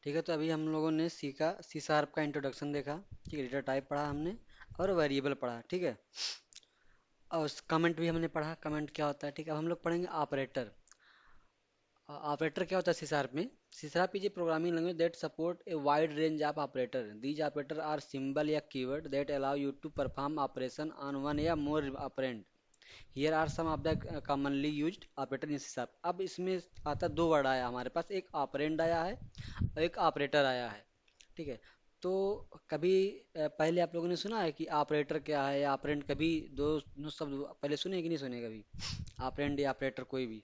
ठीक है, तो अभी हम लोगों ने सीखा सी शार्प का इंट्रोडक्शन देखा। ठीक है, डेटा टाइप पढ़ा हमने और वेरिएबल पढ़ा। ठीक है, और कमेंट भी हमने पढ़ा, कमेंट क्या होता है। ठीक है, अब हम लोग पढ़ेंगे ऑपरेटर। ऑपरेटर क्या होता है सी शार्प में? C sharp is a programming language that support a wide range of operator. These operator are symbol या keyword that allow you to perform operation on one या more operand. Here are some of the commonly used operator in C sharp. अब इसमें आता दो word आया हमारे पास, एक operand आया है और एक ऑपरेटर आया है। ठीक है, तो कभी पहले आप लोगों ने सुना है कि ऑपरेटर क्या है या ऑपरेंड? कभी दो शब्द पहले सुने कि नहीं सुने कभी? ऑपरेंड या ऑपरेटर कोई भी?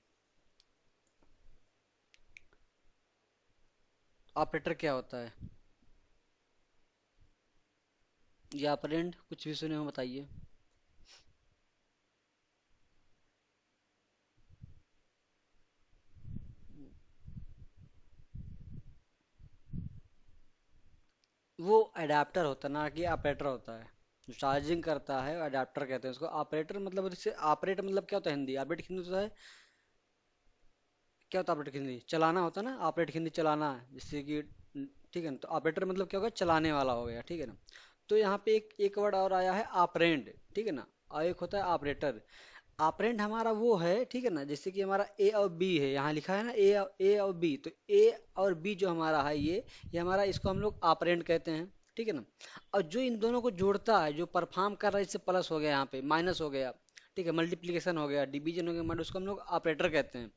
ऑपरेटर क्या होता है या ऑपरेंड? कुछ भी सुने हो बताइए। वो अडेप्टर होता है ना कि ऑपरेटर होता है। जो चार्जिंग करता है अडेप्टर कहते हैं उसको। ऑपरेटर मतलब उससे ऑपरेट मतलब क्या होता है? हिंदी ऑपरेट हिंदी होता है। क्या होता है ऑपरेट हिंदी? चलाना होता है ना, ऑपरेट हिंदी चलाना, जैसे कि ठीक है ना। तो ऑपरेटर मतलब क्या होगा? चलाने वाला हो गया। ठीक है ना। तो यहाँ पे एक एक वर्ड और आया है ऑपरेंड। ठीक है ना, और एक होता है ऑपरेटर। ऑपरेंड हमारा वो है, ठीक है ना, जैसे कि हमारा ए और बी है, यहाँ लिखा है ना ए और बी। तो ए और बी जो हमारा है ये हमारा, इसको हम लोग ऑपरेंड कहते हैं। ठीक है ना। और जो इन दोनों को जोड़ता है, जो परफॉर्म कर रहा है, जैसे प्लस हो गया, यहाँ पे माइनस हो गया, ठीक है, मल्टीप्लिकेशन हो गया, डिवीजन हो गया, मतलब उसको हम लोग ऑपरेटर कहते हैं,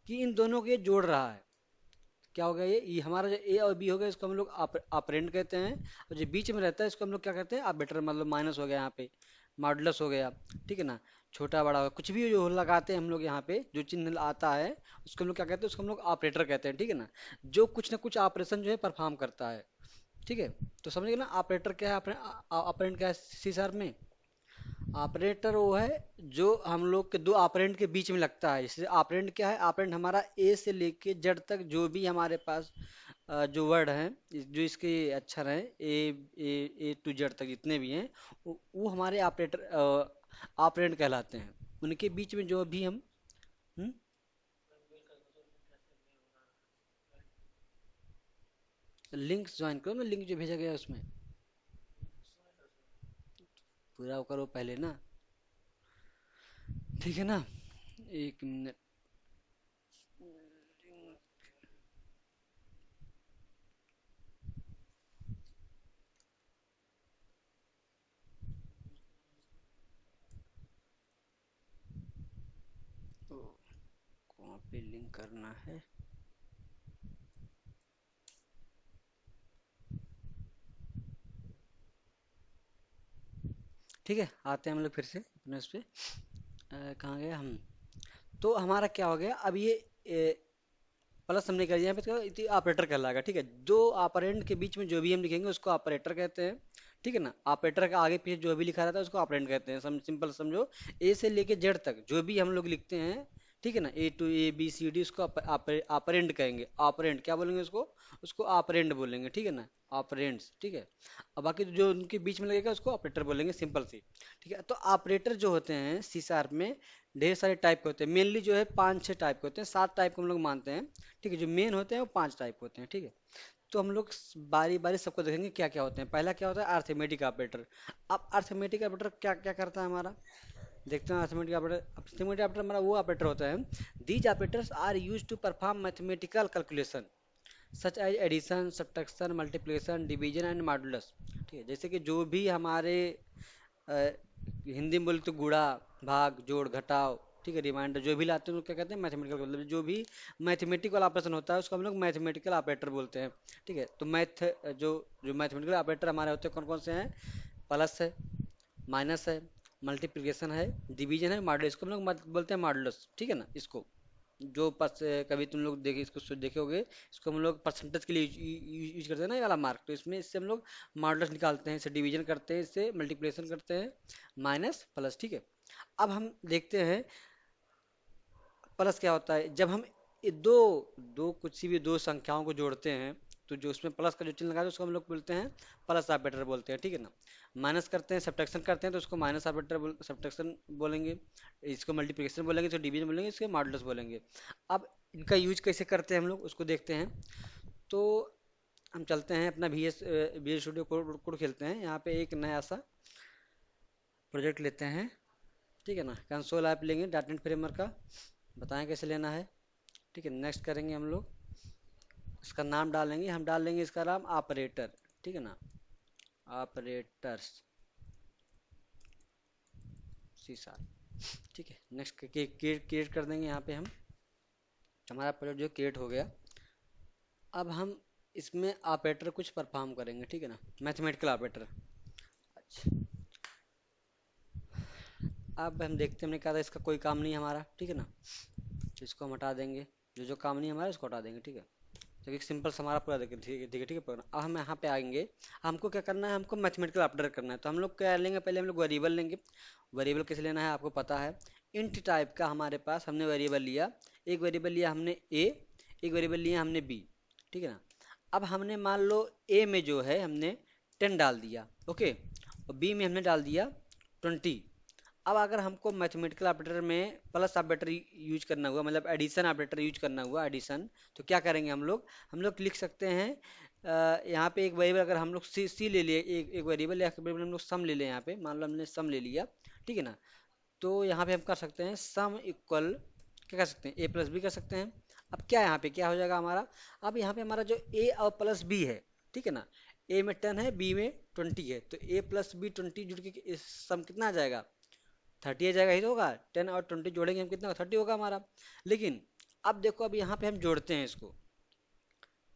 कि इन दोनों को ये जोड़ रहा है। क्या हो गया? ये हमारा जो ए और बी हो गया, इसको हम लोग ऑपरेंड कहते हैं। और जो बीच में रहता है इसको हम लोग क्या कहते हैं? ऑपरेटर। मतलब माइनस हो गया यहाँ पे, मॉडुलस हो गया, ठीक है ना, छोटा बड़ा हो गया, कुछ भी जो लगाते हैं हम लोग यहाँ पे, जो चिन्ह आता है उसको हम लोग क्या कहते हैं? उसको हम लोग ऑपरेटर कहते हैं। ठीक है ना, जो कुछ ना कुछ ऑपरेशन जो है परफॉर्म करता है। ठीक है, तो समझ गए ना ऑपरेटर क्या है, ऑपरेंड क्या है सी शार्प में? ऑपरेटर वो है जो हम लोग के दो ऑपरेंड के बीच में लगता है। जैसे ऑपरेंड क्या है? ऑपरेंड हमारा ए से लेके जेड तक जो भी हमारे पास जो वर्ड हैं, जो इसके अक्षर हैं, ए टू जेड तक जितने भी हैं, वो हमारे ऑपरेटर ऑपरेंड कहलाते हैं। उनके बीच में जो भी हम लिंक्स ज्वाइन करो ना, लिंक जो भेजा गया है उसमें पूरा वो करो पहले ना। ठीक है ना, एक मिनट। तो कॉपी लिंक करना है। ठीक है, आते हैं हम लोग फिर से अपने उस पे। कहाँ गए हम? तो हमारा क्या हो गया अब? ये प्लस हमने कर दिया, यहाँ पे ऑपरेटर कहलाएगा। ठीक है, दो ऑपरेंड के बीच में जो भी हम लिखेंगे उसको ऑपरेटर कहते हैं। ठीक है ना, ऑपरेटर का आगे पीछे जो भी लिखा रहता है उसको ऑपरेंड कहते हैं। सिंपल समझो, ए से लेके जेड तक जो भी हम लोग लिखते हैं, ठीक है ना, A to A B C D, उसको ऑपरेंड कहेंगे। ऑपरेंड क्या बोलेंगे उसको? उसको ऑपरेंड बोलेंगे। ठीक है ना, ऑपरेंड्स। ठीक है, और बाकी जो उनके बीच में लगेगा उसको ऑपरेटर बोलेंगे, सिंपल सी। ठीक है, तो ऑपरेटर जो होते हैं सी शार्प में ढेर सारे टाइप के होते हैं। मेनली जो है पांच छह टाइप के होते हैं, सात टाइप को हम लोग मानते हैं। ठीक है, जो मेन होते हैं वो पांच टाइप के होते हैं। ठीक है, तो हम लोग बारी बारी सबको देखेंगे क्या क्या होते हैं। पहला क्या होता है? Arithmetic operator. अब अर्थमेटिक ऑपरेटर क्या क्या करता है हमारा? देखते हैं। अर्थमेटिक ऑपरेटर, अर्थमेटिक ऑपरेटर हमारा वो ऑपरेटर होता है, these operators are use to perform mathematical calculation such as addition, subtraction, multiplication, division and modulus. ठीक है, जैसे कि जो भी हमारे अ, हिंदी में बोले तो गुणा, भाग, जोड़, घटाव, ठीक है, रिमाइंडर, जो भी लाते हैं उसको क्या कहते हैं? मैथमेटिकल। मतलब जो भी मैथमेटिकल ऑपरेशन होता है उसको हम लोग मैथमेटिकल ऑपरेटर बोलते हैं। ठीक है, तो जो जो मैथमेटिकल ऑपरेटर हमारे होते हैं कौन कौन से हैं? प्लस है, माइनस है, मल्टीप्लिकेशन है, डिवीजन है, मॉडुलस। इसको हम लोग बोलते हैं मॉडुलस। ठीक है ना, इसको जो कभी तुम लोग देखे, इसको देखे होगे, इसको हम लोग परसेंटेज के लिए यूज करते हैं ना, ये वाला मार्क। तो इसमें इससे हम लोग मॉडुलस निकालते हैं, इससे डिवीजन करते हैं, इससे मल्टीप्लिकेशन करते हैं, माइनस प्लस। ठीक है, अब हम देखते हैं प्लस क्या होता है। जब हम ये दो दो कुछ भी दो संख्याओं को जोड़ते हैं, तो जो उसमें प्लस का जो चिन्ह लगा है उसको हम लोग बोलते हैं प्लस ऑपरेटर बोलते हैं। ठीक है ना, माइनस करते हैं, सब्ट्रैक्शन करते हैं, तो उसको माइनस ऑपरेटर सब्ट्रैक्शन बोलेंगे। इसको मल्टीप्लिकेशन बोलेंगे, तो डिवीजन बोलेंगे, इसके मॉडुलस बोलेंगे। अब इनका यूज कैसे करते हैं हम लोग उसको देखते हैं। तो हम चलते हैं अपना V S studio code code खेलते हैं। यहाँ पे एक नया सा प्रोजेक्ट लेते हैं, ठीक है ना। कंसोल ऐप लेंगे डॉट नेट फ्रेमवर्क का, बताएं कैसे लेना है, ठीक है। नेक्स्ट करेंगे हम लोग, इसका नाम डालेंगे, हम डाल लेंगे इसका नाम ऑपरेटर, ठीक है ना, ऑपरेटर्स सी शार्प, ठीक है। नेक्स्ट क्रिएट कर देंगे यहाँ पे हम, हमारा प्रोजेक्ट जो क्रिएट हो गया। अब हम इसमें ऑपरेटर कुछ परफॉर्म करेंगे, ठीक है ना, मैथमेटिकल ऑपरेटर। अच्छा, अब हम देखते हैं, हमने कहा था इसका कोई काम नहीं है हमारा, ठीक है ना, तो इसको हम हटा देंगे, जो जो काम नहीं है हमारा इसको हटा देंगे, ठीक है। तो एक सिंपल सा हमारा पूरा देखिए, ठीक है, ठीक है, ठीक है प्रोग्राम। अब हम यहाँ पे आएंगे, हमको क्या करना है, हमको मैथमेटिकल ऑपरेटर करना है। तो हम लोग क्या लेंगे, पहले हम लोग वेरिएबल लेंगे। वेरिएबल कैसे लेना है आपको पता है, इंट टाइप का हमारे पास हमने वेरिएबल लिया। एक वेरिएबल लिया हमने ए, एक वेरिएबल लिया हमने बी, ठीक है ना। अब हमने मान लो ए में जो है हमने 10 डाल दिया, ओके, और बी में हमने डाल दिया 20। अब अगर हमको मैथमेटिकल ऑपरेटर में प्लस ऑपरेटर यूज करना हुआ, मतलब एडिशन ऑपरेटर यूज करना हुआ, एडिशन, तो क्या करेंगे हम लोग लिख सकते हैं यहाँ पे एक वेरिएबल, अगर हम लोग सी ले लिए, एक वेरिएबल या वेरिएबल हम लोग सम ले लें, यहाँ पे मान लो हमने सम ले लिया, ठीक है ना। तो यहाँ पे हम कर सकते हैं सम इक्वल, क्या कर सकते हैं, ए प्लस बी कर सकते हैं। अब क्या यहाँ पे क्या हो जाएगा हमारा, अब यहाँ पे हमारा जो ए और प्लस बी है, ठीक है ना, ए में 10 है, बी में 20 है, तो ए प्लस बी 20 जुड़ के इस सम कितना आ जाएगा, 30 आ जाएगा, ही तो होगा। 10 और 20 जोड़ेंगे हम, कितना होगा, 30 होगा हमारा। लेकिन अब देखो, अब यहाँ पे हम जोड़ते हैं इसको,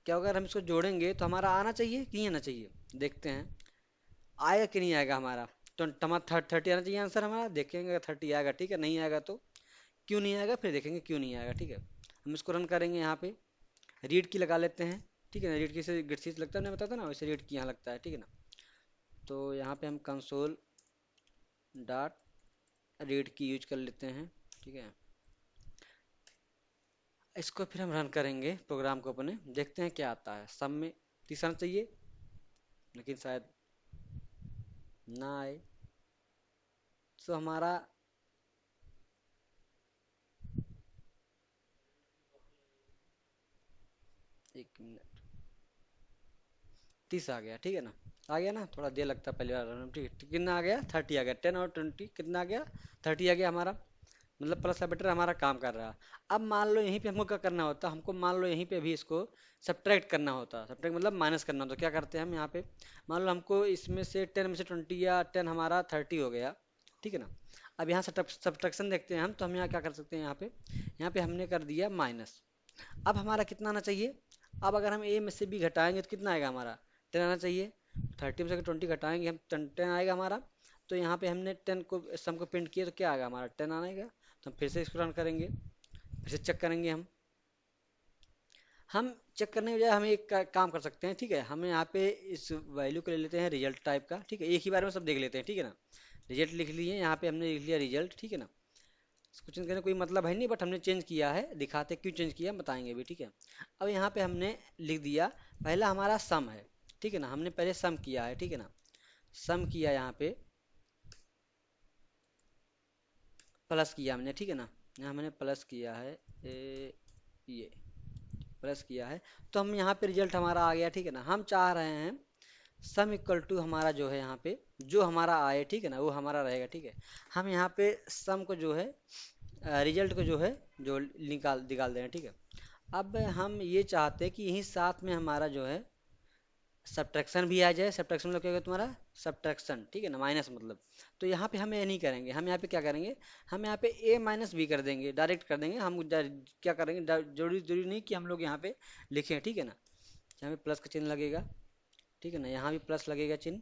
क्या होगा, अगर हम इसको जोड़ेंगे तो हमारा आना चाहिए कि नहीं आना चाहिए, देखते हैं आएगा कि नहीं आएगा हमारा। तो हमारा 30 आना चाहिए आंसर हमारा, देखेंगे 30 आएगा, ठीक है, नहीं आएगा तो क्यों नहीं आएगा, फिर देखेंगे क्यों नहीं आएगा, ठीक है। हम इसको रन करेंगे, यहाँ पे रीड की लगा लेते हैं, ठीक है ना, रीड की से गिटसीस लगता है, मैंने बताया था ना, वैसे रीड की यहाँ लगता है, ठीक है ना। तो यहाँ पे हम कंसोल डॉट रीड की यूज कर लेते हैं, ठीक है। इसको फिर हम रन करेंगे प्रोग्राम को अपने, देखते हैं क्या आता है। सब में 30 आना चाहिए, लेकिन शायद ना आए। तो हमारा एक मिनट, 30 आ गया, ठीक है ना, आ गया ना, थोड़ा देर लगता है पहली बार रन, ठीक है। कितना आ गया, 30 आ गया, 10 और 20 कितना आ गया, 30 आ गया हमारा, मतलब प्लस ऑपरेटर हमारा काम कर रहा है। अब मान लो यहीं पे हमको क्या करना होता, हमको मान लो यहीं पे भी इसको सब्ट्रैक्ट करना होता, सब्ट्रैक्ट मतलब माइनस करना होता। क्या करते हैं हम यहाँ पे, मान लो हमको इसमें से 10 में से 20 या 10 हमारा 30 हो गया, ठीक है ना। अब यहाँ सब्ट्रैक्शन देखते हैं हम, तो हम यहाँ क्या कर सकते हैं, यहाँ पे हमने कर दिया माइनस। अब हमारा कितना आना चाहिए, अब अगर हम ए में से बी घटाएंगे तो कितना आएगा हमारा, 10 आना चाहिए। 30 में से 20 घटाएंगे हम, 10 आएगा हमारा। तो यहाँ पे हमने 10 को सम को प्रिंट किया तो क्या आएगा हमारा, 10 आएगा। तो हम फिर से इसको रन करेंगे, फिर से चेक करेंगे हम चेक करने के बजाय हम एक काम कर सकते हैं, ठीक है। हमें यहाँ पे इस वैल्यू को ले लेते हैं रिजल्ट टाइप का, ठीक है, एक ही बार में सब देख लेते हैं, ठीक है ना। रिजल्ट लिख लिए, यहाँ पे हमने लिख लिया रिजल्ट, ठीक है ना। इसको चेंज करने का कोई मतलब है नहीं, बट हमने चेंज किया है, दिखाते क्यों चेंज किया हम बताएंगे भी, ठीक है। अब यहाँ पे हमने लिख दिया, पहला हमारा सम है, ठीक है ना, हमने पहले सम किया है, ठीक है ना। सम किया यहाँ पे, प्लस किया हमने, ठीक है ना, यहाँ मैंने प्लस किया है, ये प्लस किया है। तो हम यहाँ पे रिजल्ट हमारा आ गया, ठीक है ना। हम चाह रहे हैं सम इक्वल टू हमारा जो है यहाँ पे जो हमारा आए, ठीक है ना, वो हमारा रहेगा, ठीक है। हम यहाँ पे सम को जो है, रिजल्ट को जो है, जो निकाल निकाल दें, ठीक है। अब हम ये चाहते हैं कि यहीं साथ में हमारा जो है सब्ट्रैक्शन भी आ जाए। सब्ट्रैक्शन मतलब क्या होगा तुम्हारा, सब्ट्रैक्शन, ठीक है ना, माइनस मतलब। तो यहाँ पे हम ये नहीं करेंगे, हम यहाँ पे क्या करेंगे, हम यहाँ पे ए माइनस बी कर देंगे, डायरेक्ट कर देंगे हम। क्या करेंगे, जरूरी जरूरी नहीं कि हम लोग यहाँ पे लिखें, ठीक है ना। यहाँ पे प्लस का चिन्ह लगेगा, ठीक है ना, यहाँ भी प्लस लगेगा चिन्ह,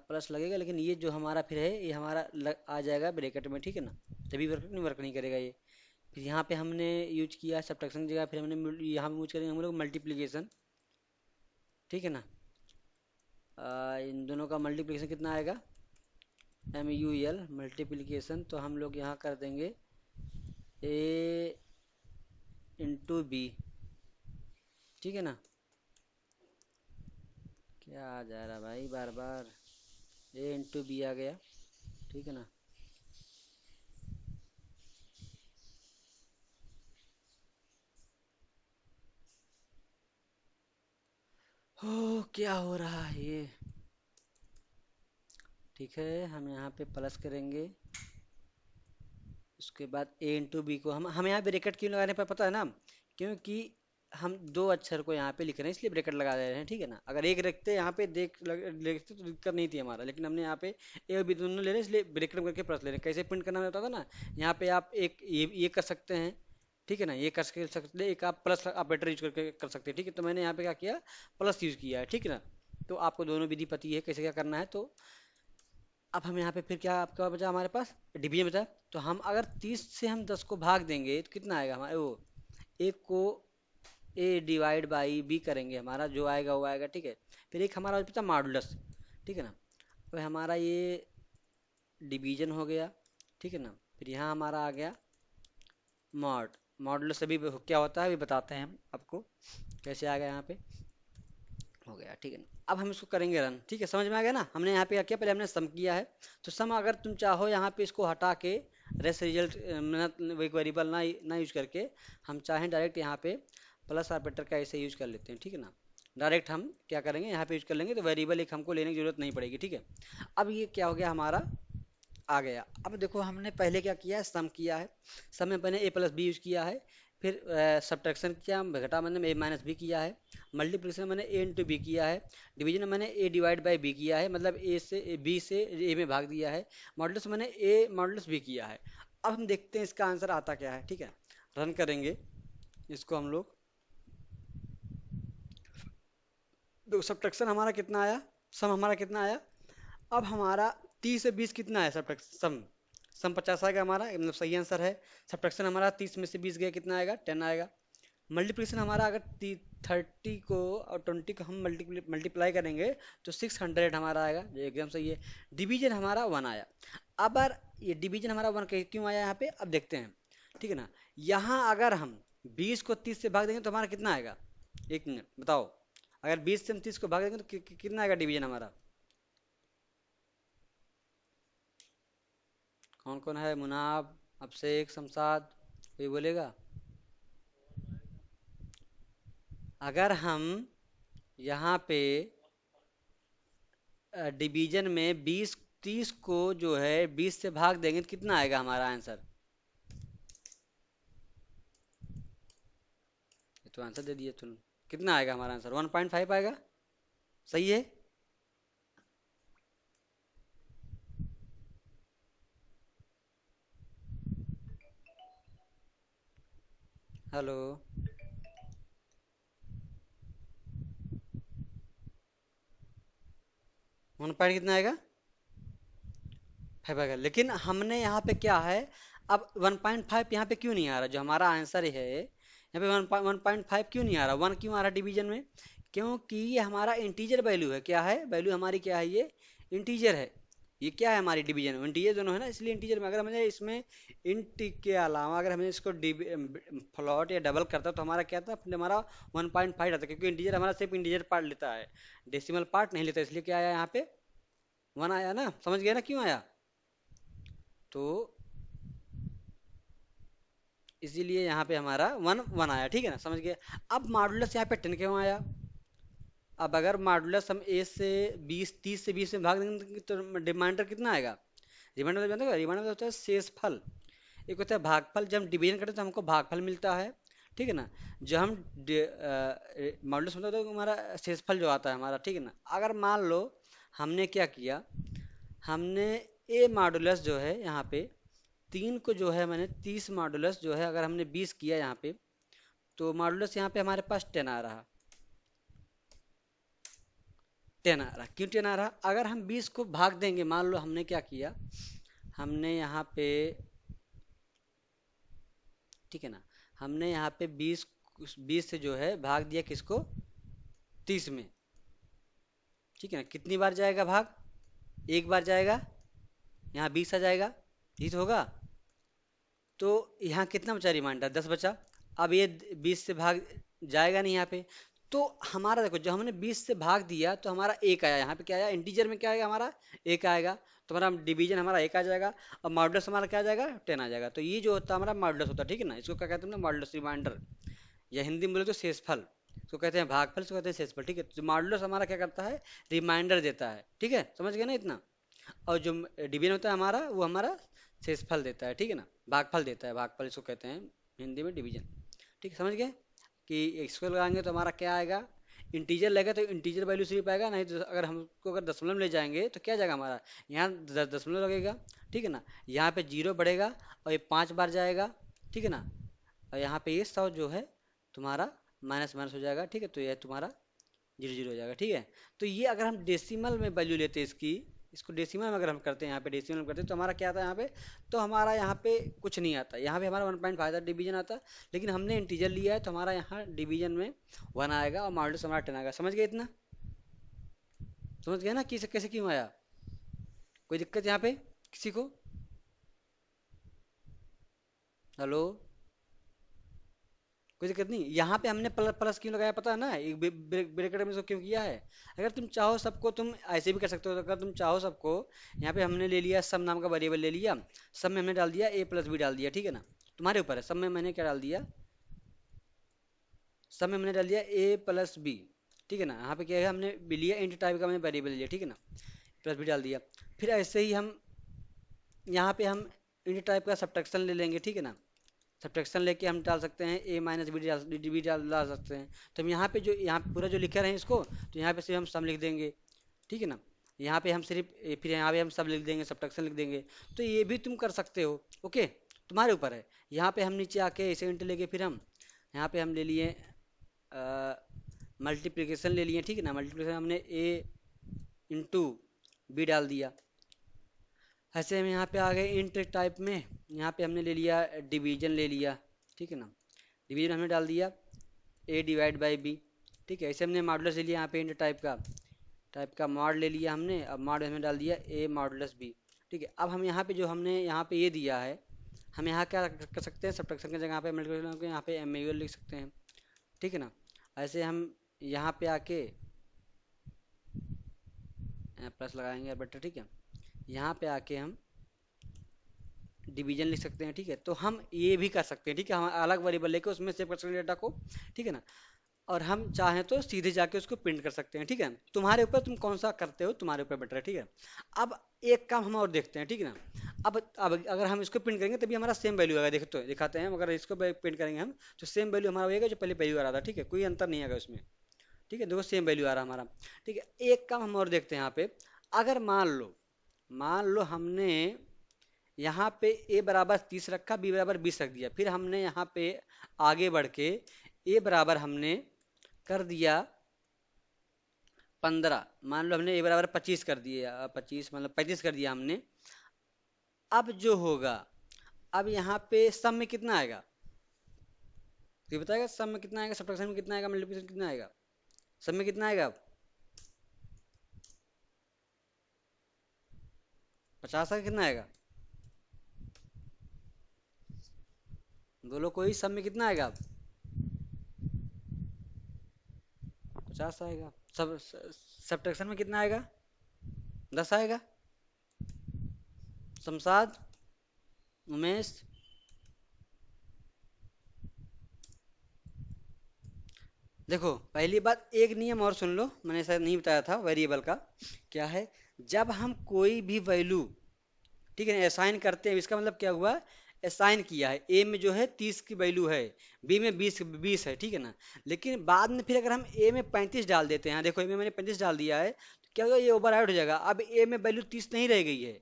प्लस लगेगा, लेकिन ये जो हमारा फिर है ये हमारा आ जाएगा ब्रैकेट में, ठीक है ना, तभी वर्क नहीं करेगा ये। फिर यहाँ पे हमने यूज किया सब्ट्रैक्शन की जगह, फिर हमने यहाँ पे यूज करेंगे हम लोग मल्टीप्लिकेशन, ठीक है ना। इन दोनों का मल्टीप्लिकेशन कितना आएगा, MUL मल्टीप्लिकेशन, तो हम लोग यहाँ कर देंगे A इंटू बी, ठीक है ना। क्या आ जा रहा भाई बार बार, A इंटू बी आ गया, ठीक है ना। हो क्या हो रहा है ये। ठीक है, हम यहाँ पे प्लस करेंगे। उसके बाद ए इंटू बी को हम यहाँ ब्रैकेट क्यों लगाने पर पता है ना, क्योंकि हम दो अक्षर को यहाँ पे लिख रहे हैं इसलिए ब्रैकेट लगा दे रहे हैं, ठीक है ना। अगर एक रखते यहाँ पे लिखते तो दिक्कत नहीं थी हमारा, लेकिन हमने यहाँ पे ए और बी दोनों ले रहे हैं इसलिए ब्रैकेट करके प्लस ले रहे हैं। कैसे प्रिंट करना होता था ना, यहाँ पे आप एक ये कर सकते हैं, ठीक है ना, ये कर सकते हैं, एक आप प्लस ऑपरेटर यूज करके कर सकते हैं, ठीक है। तो मैंने यहाँ पे क्या किया, प्लस यूज किया है, ठीक है ना। तो आपको दोनों विधि पता है कैसे क्या करना है। तो अब हम यहाँ पे फिर क्या आपका बचा हमारे पास, डिवीजन बचा। तो हम अगर 30 से हम 10 को भाग देंगे तो कितना आएगा हमारे वो, एक को ए डिवाइड बाई बी करेंगे, हमारा जो आएगा वो आएगा, ठीक है। फिर एक हमारा बचा मॉडुलस, ठीक है ना। तो हमारा ये डिवीजन हो गया, ठीक है ना। फिर यहाँ हमारा आ गया मॉड, मॉडुलस अभी क्या होता है अभी बताते हैं हम आपको कैसे आ गया यहाँ पे, हो गया, ठीक है ना। अब हम इसको करेंगे रन, ठीक है, समझ में आ गया ना। हमने यहाँ पे क्या किया, पहले हमने सम किया है। तो सम अगर तुम चाहो यहाँ पे इसको हटा के रेस रिजल्ट एक वेरिएबल ना यूज करके, हम चाहें डायरेक्ट यहाँ पे प्लस ऑपरेटर का ऐसे यूज कर लेते हैं, ठीक है ना। डायरेक्ट हम क्या करेंगे यहाँ पे यूज कर लेंगे, तो वेरिएबल एक हमको लेने की जरूरत नहीं पड़ेगी, ठीक है। अब ये क्या हो गया हमारा, आ गया। अब देखो हमने पहले क्या किया है, सम किया है। सम में मैंने ए प्लस बी यूज किया है। फिर सब्ट्रैक्शन किया, घटा मैंने ए माइनस बी किया है। मल्टीप्लिकेशन मैंने ए इंटू बी किया है। डिवीजन मैंने ए डिवाइड बाई बी किया है, मतलब ए से बी से ए में भाग दिया है। मॉडुलस मैंने ए मॉडुलस बी किया है। अब हम देखते हैं इसका आंसर आता क्या है, ठीक है। रन करेंगे इसको हम लोग। तो सब्ट्रैक्शन हमारा कितना आया, सम हमारा कितना आया। अब हमारा 30 से 20 कितना है, सब्ट्रैक्शन सम, सम 50 आएगा हमारा, मतलब सही आंसर है। सब्ट्रैक्शन हमारा 30 में से 20 गया कितना आएगा, 10 आएगा। मल्टीप्लिकेशन हमारा अगर 30 को और 20 को हम मल्टीप्लाई करेंगे तो 600 हमारा आएगा, जो एकदम सही है। डिवीजन हमारा 1 आया। अब अगर ये डिवीजन हमारा 1 क्यों आया यहाँ पे, अब देखते हैं, ठीक है ना। यहाँ अगर हम 20 को 30 से भाग देंगे तो हमारा कितना आएगा, एक मिनट बताओ। अगर 20 से हम 30 को भाग देंगे तो कितना आएगा डिवीजन हमारा। कौन कौन है, मुनाब, अभिषेक, शमशाद, कोई बोलेगा। अगर हम यहाँ पे डिवीजन में 20 30 को जो है 20 से भाग देंगे तो कितना आएगा हमारा आंसर। ये तो आंसर दे दिया तुम, कितना आएगा हमारा आंसर, 1.5 आएगा, सही है। हेलो, 1 पॉइंट कितना आएगा, 5 आएगा। लेकिन हमने यहाँ पे क्या है, अब 1.5 यहाँ पे क्यों नहीं आ रहा, जो हमारा आंसर है यहाँ पे 1.5 क्यों नहीं आ रहा, 1 क्यों आ रहा डिवीजन में, क्योंकि ये हमारा इंटीजर वैल्यू है। क्या है वैल्यू हमारी, क्या है ये, इंटीजर है। ये क्या है हमारी डिवीजन में इंटीजर दोनों है ना, इसलिए इंटीजर में अगर हमने इसमें इंट के अलावा अगर हमने इसको फ्लॉट या डबल करता तो हमारा क्या था, हमारा 1.5 आता, क्योंकि इंटीजर हमारा सिर्फ इंटीजर पार्ट लेता है, डेसिमल पार्ट नहीं लेता, इसलिए क्या आया यहाँ पे 1 आया ना, समझ गया ना क्यों आया। तो इसीलिए यहाँ पे हमारा 1 1 आया, ठीक है ना, समझ गए। अब मॉडुलस यहाँ पे 10 क्यों आया। अब अगर मॉडुलस हम ए से 20 30 से 20 में भाग देंगे तो रिमाइंडर कितना आएगा। रिमाइंडर जानते हो, रिमाइंडर होता है शेषफल, एक होता है भागफल। जब हम डिवीजन करते हैं तो हमको भागफल मिलता है, ठीक है ना। जब हम मॉडुलस होता है तो हमारा शेषफल जो आता है हमारा, ठीक है ना। अगर मान लो हमने क्या किया, हमने ए मॉडुलस जो है यहाँ पे 3 को जो है मैंने 30 मॉडुलस जो है अगर हमने 20 किया यहाँ पे, तो मॉडुलस यहाँ पे हमारे पास 10 आ रहा, 10 आ रहा। क्यों 10 आ रहा, अगर हम 20 को भाग देंगे, मान लो हमने क्या किया, हमने यहाँ पे, ठीक है ना, हमने यहाँ पे 20 से जो है भाग दिया किसको, 30 में, ठीक है ना। कितनी बार जाएगा भाग, एक बार जाएगा, यहाँ 20 आ जाएगा, ये तो होगा। तो यहाँ कितना बचा रिमाइंडर, 10 बचा। अब ये 20 से भाग जाएगा नहीं यहाँ पे, तो हमारा देखो जब हमने 20 से भाग दिया तो हमारा एक आया, यहाँ पे क्या आया, इंटीजर में क्या आएगा हमारा, एक आएगा। तो हमारा डिवीजन हमारा एक आ जाएगा, और मॉडुलस हमारा क्या आ जाएगा, 10 आ जाएगा। तो ये जो होता है हमारा मॉडुलस होता है, ठीक है ना। इसको क्या कहते हैं, मॉडुलस रिमाइंडर, या हिंदी में बोले तो शेषफल। इसको कहते हैं भागफल, इसको कहते हैं शेषफल, ठीक है। तो मॉडुलस हमारा क्या करता है, रिमाइंडर देता है, ठीक है, समझ गए ना इतना। और जो डिवीजन होता है हमारा, वो हमारा शेषफल देता है, ठीक है ना, भागफल देता है, भागफल इसको कहते हैं हिंदी में डिवीजन, ठीक है, समझ गए। कि इसको लगाएंगे तो हमारा क्या आएगा, इंटीजर लगेगा तो इंटीजर वैल्यू सिर्फ आएगा, नहीं तो अगर हमको अगर दशमलव ले जाएंगे तो क्या जाएगा हमारा, यहाँ दशमलव लगेगा, ठीक है ना, यहाँ पे जीरो बढ़ेगा और ये 5 बार जाएगा, ठीक है ना, और यहाँ पे ये 100 जो है तुम्हारा माइनस माइनस हो जाएगा, ठीक है, तो ये तुम्हारा जीरो जीरो हो जाएगा, ठीक है। तो ये अगर हम डेसिमल में वैल्यू लेते हैं इसकी, इसको डेसिमल में अगर हम करते हैं, यहाँ पे डेसिमल में करते हैं तो हमारा क्या आता है यहाँ पे, तो हमारा यहाँ पे कुछ नहीं आता, यहाँ पे हमारा 1.5 डिवीजन आता, लेकिन हमने इंटीजर लिया है तो हमारा यहाँ डिवीजन में 1 आएगा और मॉडुलस हमारा 10 आएगा, समझ गए इतना, समझ गए ना कि कैसे क्यों आया, कोई दिक्कत यहाँ पे किसी को, हेलो, कोई दिक्कत नहीं। यहाँ पे हमने प्लस प्लस क्यों लगाया पता है ना, एक ब्रैकेट में इसको क्यों किया है, अगर तुम चाहो सबको तुम ऐसे भी कर सकते हो, अगर तुम चाहो सबको, यहाँ पे हमने ले लिया सम नाम का वेरिएबल ले लिया, सब में हमने डाल दिया ए प्लस बी डाल दिया, ठीक है ना, तुम्हारे ऊपर है, सब में मैंने क्या डाल दिया, सब में मैंने डाल दिया ए प्लस बी, ठीक है ना, यहाँ पे क्या है हमने भी लिया इंट टाइप का मैंने वेरिएबल लिया, ठीक है ना, प्लस बी डाल दिया। फिर ऐसे ही हम यहाँ पे हम इंट टाइप का सब्ट्रैक्शन ले लेंगे, ठीक है ना, सब्ट्रैक्शन लेके हम डाल सकते हैं ए माइनस बी डाल सकते हैं। तो हम यहाँ पे जो यहाँ पूरा जो लिखे रहे हैं इसको, तो यहाँ पे सिर्फ हम सम लिख देंगे, ठीक है ना, यहाँ पे हम सिर्फ फिर यहाँ पे हम सब लिख देंगे, सब्ट्रैक्शन लिख देंगे। तो ये भी तुम कर सकते हो, ओके, तुम्हारे ऊपर है। यहाँ पे हम नीचे आके इसे इंट लेके फिर हम यहाँ पे हम ले लिए मल्टीप्लिकेशन ले लिए, ठीक है ना, मल्टीप्लिकेशन हमने ए इंटू बी डाल दिया। ऐसे हम यहाँ पे आ गए इंट टाइप में, यहाँ पे हमने ले लिया डिवीजन ले लिया, ठीक है ना, डिवीजन हमने डाल दिया ए डिवाइड बाई बी, ठीक है। ऐसे हमने मॉडुलस ले लिया यहाँ पे इंट टाइप का मॉड ले लिया हमने, अब मॉड हमने डाल दिया ए मॉडुलस बी, ठीक है। अब हम यहाँ पे जो हमने यहाँ पे ये दिया है, हम यहाँ क्या कर सकते हैं, सब्ट्रैक्शन की जगह पे मल्टीप्लिकेशन के यहाँ पे एम लिख सकते हैं, ठीक है ना। ऐसे हम यहाँ पे आके प्लस लगाएंगे बेटर, ठीक है, यहाँ पे आके हम डिवीजन लिख सकते हैं, ठीक है। तो हम ये भी कर सकते हैं, ठीक है, हम अलग वेरिएबल लेके उसमें सेव कर सकते हैं डेटा को, ठीक है ना, और हम चाहें तो सीधे जाके उसको प्रिंट कर सकते हैं, ठीक है। तुम्हारे ऊपर तुम कौन सा करते हो, तुम्हारे ऊपर बेटर है, ठीक है। अब एक काम हम और देखते हैं, ठीक है ना। अब अगर हम इसको प्रिंट करेंगे तभी हमारा सेम वैल्यू आएगा, देखो दिखाते हैं, अगर इसको प्रिंट करेंगे हम तो सेम वैल्यू हमारा होगा जो पहले वैल्यू आ रहा था, ठीक है, कोई अंतर नहीं आएगा उसमें, ठीक है, देखो सेम वैल्यू आ रहा है हमारा, ठीक है। एक काम हम और देखते हैं यहाँ पे, अगर मान लो हमने यहाँ पे a बराबर 30 रखा, b बराबर 20 रख दिया, फिर हमने यहाँ पे आगे बढ़ के a बराबर हमने कर दिया 15, मान लो हमने a बराबर 25 कर दिया, 25 मतलब 35 कर दिया हमने। अब जो होगा, अब यहाँ पे सम में कितना आएगा, तो ये बताएगा सम में कितना आएगा, सब्ट्रैक्शन में कितना आएगा, मल्टीप्लिकेशन कितना आएगा, सम में कितना आएगा, 50 का कितना आएगा, बोलो कोई, सम में कितना आएगा, 50 आएगा। सब सब्ट्रैक्शन में कितना आएगा, 10 आएगा। शमशाद, उमेश, देखो पहली बात एक नियम और सुन लो, मैंने शायद नहीं बताया था वेरिएबल का, क्या है, जब हम कोई भी वैल्यू, ठीक है, असाइन करते हैं, इसका मतलब क्या हुआ, असाइन किया है, ए में जो है 30 की वैल्यू है, बी में 20 है, ठीक है ना, लेकिन बाद में फिर अगर हम ए में 35 डाल देते हैं, देखो ए में मैंने 35 डाल दिया है, तो क्या होगा, ये ओवरराइड हो जाएगा, अब ए में वैल्यू 30 नहीं रह गई है,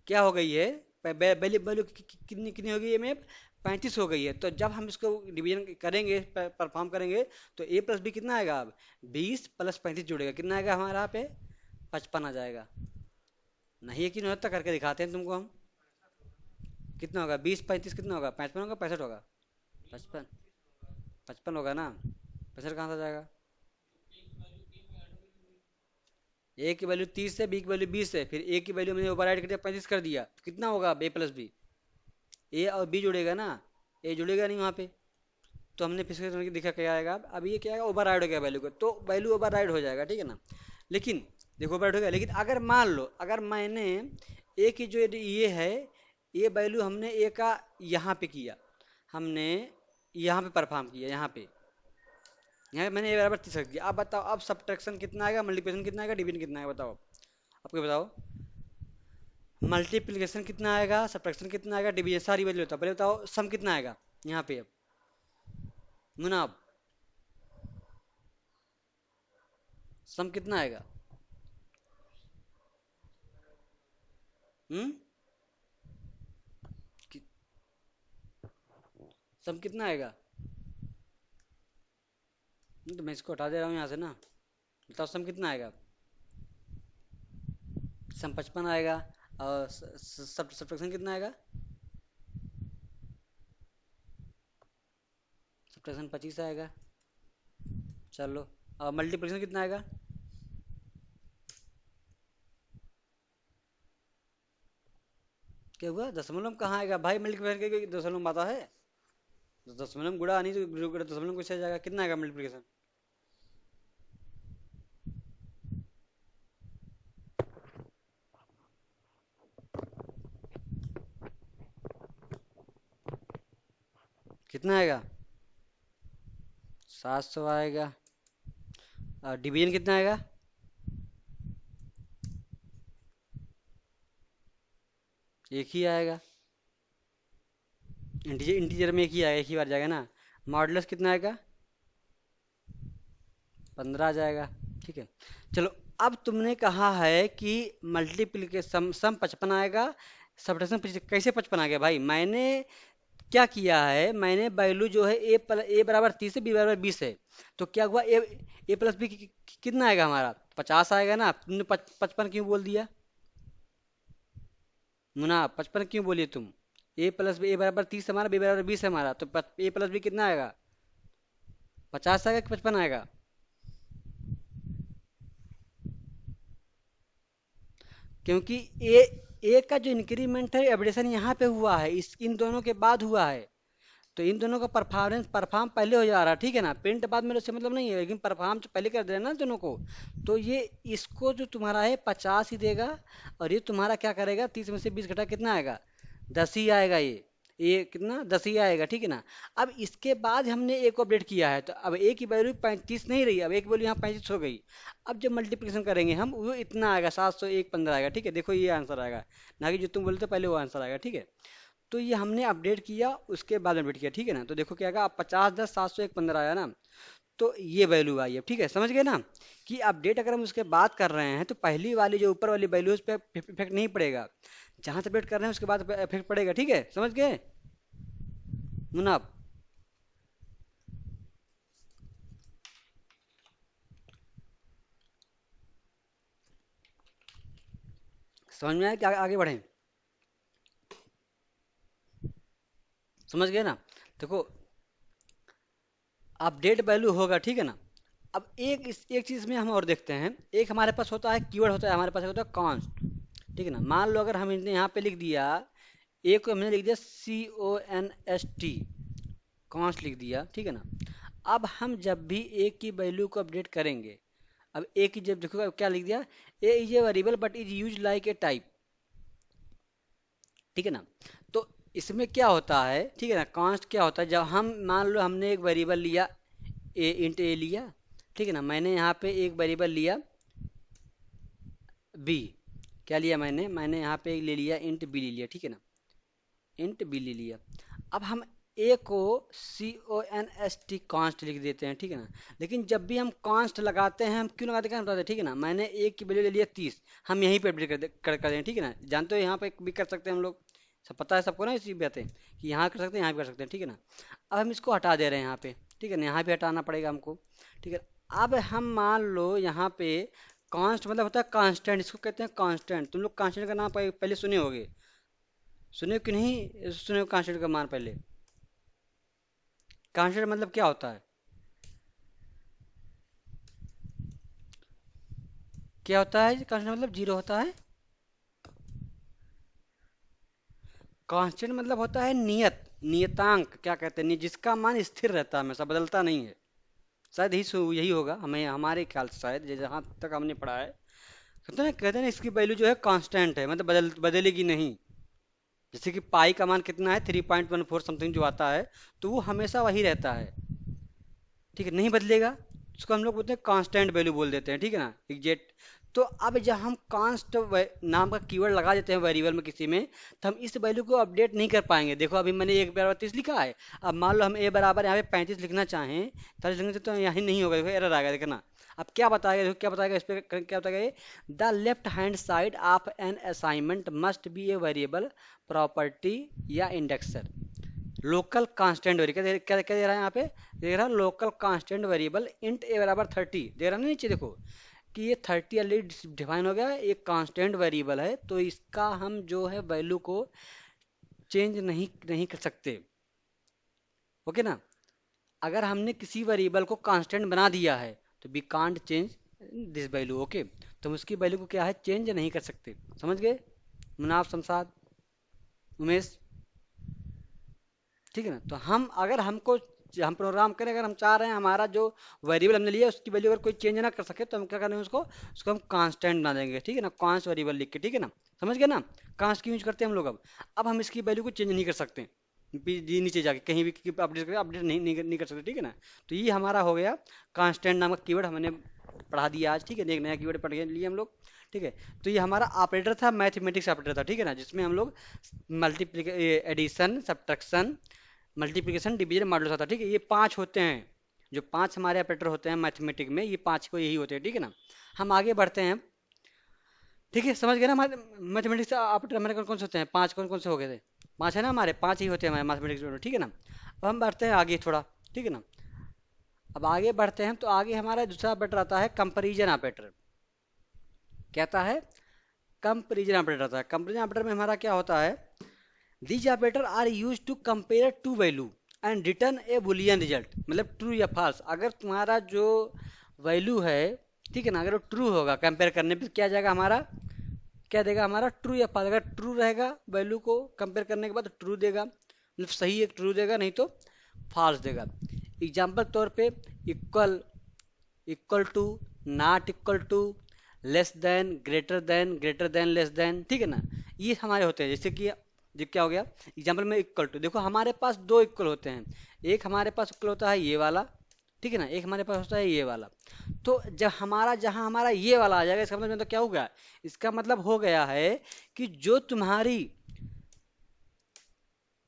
क्या हो गई है, वैल्यू वैल्यू कितनी कितनी हो गई है, में 35 हो गई है। तो जब हम इसको डिवीजन करेंगे, परफॉर्म करेंगे, तो ए प्लस बी कितना आएगा, अब 20 प्लस 35 जुड़ेगा, कितना आएगा हमारा यहाँ पे, 55 आ जाएगा। नहीं यकीन होता करके दिखाते हैं तुमको हम, कितना होगा, 20 35 कितना होगा, 55 होगा 65 होगा, 55 55 होगा ना, 65 कहाँ से आ जाएगा, ए की वैल्यू 30 है, बी की वैल्यू 20 है, फिर ए की वैल्यू मैंने ओवर कर दिया, 35 कर दिया, तो कितना होगा अब ए प्लस बी, ए और बी जुड़ेगा ना, ए जुड़ेगा नहीं वहाँ पे, तो हमने फिर से देखा क्या आएगा, अब ये क्या आएगा, ओवर हो गया वैल्यू को, तो वैल्यू ओवर हो जाएगा, ठीक है ना। लेकिन देखो ओवर हो गया, लेकिन अगर मान लो अगर मैंने ए की जो ये है, ये वैल्यू हमने ए का यहाँ पे किया, हमने यहाँ पे परफॉर्म किया, यहाँ पे यहाँ मैंने ए बराबर 30 रख दिया। अब बताओ, अब सब्ट्रैक्शन कितना आएगा, मल्टीप्लिकेशन कितना आएगा, डिवीजन कितना आएगा, बताओ। आपको बताओ, मल्टीप्लिकेशन कितना आएगा, सब्ट्रैक्शन कितना आएगा, डिवीजन, सारी वैल्यू बताओ। पहले बताओ सम कितना आएगा यहाँ पे। अब मुनाब, सम कितना आएगा? हम्म, कि- सम कितना आएगा? तो मैं इसको हटा दे रहा हूँ यहाँ से ना। बताओ सम कितना आएगा? सम 55 आएगा। और सब्ट्रैक्शन कितना आएगा? सब्ट्रैक्शन 25 आएगा। चलो, और मल्टीप्लिकेशन कितना आएगा? क्या हुआ, दशमलव कहाँ आएगा भाई? मल्टीप्लिकेशन के दशमलव में आता है? तो दशमलव में गुणा नहीं, तो दशमलव में कैसे आ जाएगा? कितना आएगा मल्टीप्लिकेशन? कितना आएगा? 700 आएगा। और डिवीजन कितना आएगा? एक ही आएगा। इंटीजर, इंटीजर में एक ही आएगा, एक ही बार जाएगा ना। मॉडुलस कितना आएगा? 15 आ जाएगा। ठीक है, चलो। अब तुमने कहा है कि मल्टीप्लिकेशन सम 55 आएगा, सब्ट्रैक्शन कैसे 55 आ गया भाई? मैंने क्या किया है, मैंने वैल्यू जो है ए बराबर 30 है, बी बराबर 20 है। तो क्या हुआ, ए प्लस बी कितना आएगा हमारा? 50 आएगा ना। तुमने 55 क्यों बोल दिया? मुना, 55 क्यों बोलिए तुम? ए प्लस बी, ए बराबर 30 हमारा, बी बराबर 20 है हमारा, तो ए प्लस बी कितना आएगा? 50 आएगा कि 55 आएगा? क्योंकि ए का जो इंक्रीमेंट है, एवरेशन यहाँ पे हुआ है, इस इन दोनों के बाद हुआ है। तो इन दोनों का परफॉर्म पहले हो जा रहा है, ठीक है ना। प्रिंट बाद में उससे मतलब नहीं है, लेकिन परफॉर्म तो पहले कर दे रहे हैं ना दोनों को। तो ये इसको जो तुम्हारा है 50 ही देगा। और ये तुम्हारा क्या करेगा, 30 में से 20 घटा कितना आएगा? 10 ही आएगा। ये कितना, 10 ही आएगा, ठीक है ना। अब इसके बाद हमने एक को अपडेट किया है, तो अब एक की वैल्यू 35 नहीं रही, अब एक वैल्यू यहाँ 35 हो गई। अब जब मल्टीप्लिकेशन करेंगे हम, वो इतना आएगा, 701 15 आएगा, ठीक है। देखो ये आंसर आएगा, ना कि जो तुम बोलते पहले वो आंसर आएगा, ठीक है। तो ये हमने अपडेट किया, उसके बाद अपडेट किया, ठीक है ना। तो देखो क्या आएगा, अब 50 10 701 15 आया ना। तो ये वैल्यू आई है, ठीक है, समझ गए ना। कि अपडेट अगर हम उसके बाद कर रहे हैं, तो पहली वाली जो ऊपर वाली वैल्यू, उस पर इफेक्ट नहीं पड़ेगा। जहां से अपडेट कर रहे हैं उसके बाद इफेक्ट पड़ेगा, ठीक है, समझ गए मुनाब? समझ में आया कि आगे बढ़ें? समझ गए ना। देखो, अपडेट वैल्यू होगा, ठीक है ना। अब एक चीज में हम और देखते हैं। एक हमारे पास होता है कीवर्ड, होता है हमारे पास होता है कॉन्स्ट, ठीक है ना। मान लो अगर हमने यहाँ पे लिख दिया, ए को हमने लिख दिया CONST, कॉन्स्ट लिख दिया, ठीक है ना। अब हम जब भी ए की वैल्यू को अपडेट करेंगे, अब ए की जब देखो क्या लिख दिया, A is a variable but is use like a type, ठीक है ना। तो इसमें क्या होता है, ठीक है ना, कॉन्स्ट क्या होता है, जब हम मान लो हमने एक वेरिएबल लिया, ए इंट ए लिया, ठीक है ना। मैंने यहाँ पे एक वेरिएबल लिया बी, क्या लिया मैंने यहाँ पे ले लिया इंट बी ले लिया, ठीक है ना, इंट बी ले लिया। अब हम ए को CONST कॉन्स्ट लिख देते हैं, ठीक है ना। लेकिन जब भी हम कॉन्स्ट लगाते हैं, हम क्यों लगाते हैं बताते हैं, ठीक है ना। मैंने ए की वैल्यू ले लिया 30, हम यहीं पे अपडेट कर दें, ठीक है ना। जानते हो यहाँ पे भी कर सकते हैं हम लोग, सब पता है सबको ना इसी बातें, कि यहाँ कर सकते हैं, यहाँ भी कर सकते हैं, ठीक है ना। अब हम इसको हटा दे रहे हैं यहाँ पे, ठीक है ना, यहाँ भी हटाना पड़ेगा हमको, ठीक है। अब हम मान लो यहाँ पे कांस्ट मतलब होता है कांस्टेंट, इसको कहते हैं कांस्टेंट। तुम लोग कांस्टेंट का नाम पहले सुने होगे, सुने हो कि नहीं सुने हो कांस्टेंट का मान पहले? कांस्टेंट मतलब क्या होता है? क्या होता है कांस्टेंट मतलब? जीरो होता है। कांस्टेंट मतलब होता है नियत, नियतांक क्या कहते हैं, जिसका मान स्थिर रहता है, हमेशा बदलता नहीं है। शायद यही होगा, हमें हमारे ख्याल से, शायद जहाँ तक हमने पढ़ा है। कहते हैं ना इसकी वैल्यू जो है कांस्टेंट है, मतलब बदलेगी नहीं। जैसे कि पाई का मान कितना है, 3.14 समथिंग जो आता है, तो वो हमेशा वही रहता है। ठीक है, नहीं बदलेगा, उसको हम लोग बोलते हैं कांस्टेंट वैल्यू बोल देते हैं, ठीक है ना, एग्जैक्ट। तो अब जब हम कांस्ट नाम का कीवर्ड लगा देते हैं वेरिएबल में किसी में, तो हम इस वैल्यू को अपडेट नहीं कर पाएंगे। देखो अभी मैंने 1 बराबर 30 लिखा है, अब मान लो हम a बराबर यहाँ पे 35 लिखना चाहें, 40 लिखना चाहें, तो यहाँ नहीं होगा, देखो एरर आएगा, देखना। अब क्या बताएगा, देखो क्या बताएगा, इस पे क्या बताएगा ये, the left hand side of an assignment must be a variable property या इंडेक्सर लोकल कांस्टेंट वेरिएबल। क्या दे रहा है यहाँ पे, दे रहा है लोकल कांस्टेंट वेरिएबल इंट ए बराबर 30, दे रहा है ना नीचे देखो, कि ये 30 ऑलरेडी डिफाइन हो गया है, एक कांस्टेंट वेरिएबल है, तो इसका हम जो है वैल्यू को चेंज नहीं नहीं कर सकते। ओके ना, अगर हमने किसी वेरिएबल को कांस्टेंट बना दिया है तो we can't change this value. Okay, तो हम उसकी वैल्यू को क्या है, चेंज नहीं कर सकते। समझ गए मुनाफ, शमशाद, उमेश, ठीक है ना। तो हम अगर हमको हम प्रोग्राम करें, अगर हम चाह रहे हैं हमारा जो वेरिएबल हमने लिया उसकी वैल्यू अगर कोई चेंज ना कर सके, तो हम क्या करेंगे, उसको उसको हम कांस्टेंट बना देंगे, ठीक है ना, कांस्ट वेरिएबल लिख के, ठीक है ना। समझ गए ना, कांस्ट की यूज करते हैं हम लोग। अब हम इसकी वैल्यू को चेंज नहीं कर सकते, नीचे जाके कहीं भी अपडेट करें, अपडेट नहीं कर सकते, ठीक है ना। तो ये हमारा हो गया कांस्टेंट नामक कीवर्ड, हमने पढ़ा दिया आज, ठीक है, एक नया कीवर्ड पढ़ लिए हम लोग, ठीक है। तो ये हमारा ऑपरेटर था, मैथमेटिक्स ऑपरेटर था, ठीक है ना, जिसमें हम लोग मल्टीप्लिक addition, subtraction, multiplication, division, modulus होता है, ठीक है। ये 5 होते हैं, जो 5 हमारे ऑपरेटर होते हैं मैथमेटिक में, ये 5 को यही होते हैं, ठीक है ना। हम आगे बढ़ते हैं, ठीक है, समझ गए ना। हमारे मैथमेटिक्स ऑपरेटर हमारे कौन कौन से होते हैं, 5 कौन कौन से हो गए थे, 5 है ना, हमारे 5 ही होते हैं हमारे मैथमेटिक्स में, ठीक है ना। अब हम बढ़ते हैं आगे थोड़ा, ठीक है ना। अब आगे बढ़ते हैं, तो आगे हमारा दूसरा ऑपरेटर आता है कंपैरिजन ऑपरेटर। क्या आता है, कंपैरिजन ऑपरेटर आता है। कंपैरिजन ऑपरेटर में हमारा क्या होता है, these operator are use to compare two value and return a boolean result, मतलब ट्रू या फॉल्स। अगर तुम्हारा जो वैल्यू है, ठीक है ना, अगर वो ट्रू होगा, कंपेयर करने पे क्या जाएगा हमारा, क्या देगा हमारा, ट्रू या फॉल्स। अगर ट्रू रहेगा वैल्यू को कंपेयर करने के बाद ट्रू देगा, मतलब सही एक ट्रू देगा, नहीं तो फॉल्स देगा। एग्जाम्पल तौर पे equal, equal to, not equal to, less than, greater than, less than, ठीक है ना। ये हमारे होते हैं, जैसे कि जो क्या हो गया एग्जाम्पल में, इक्वल टू, देखो हमारे पास 2 इक्वल होते हैं, एक हमारे पास इक्वल होता है ये वाला, ठीक है ना, एक हमारे पास होता है ये वाला। तो जब हमारा जहां हमारा ये वाला आ जाएगा, इसका मतलब तो क्या होगा, इसका मतलब हो गया है कि जो तुम्हारी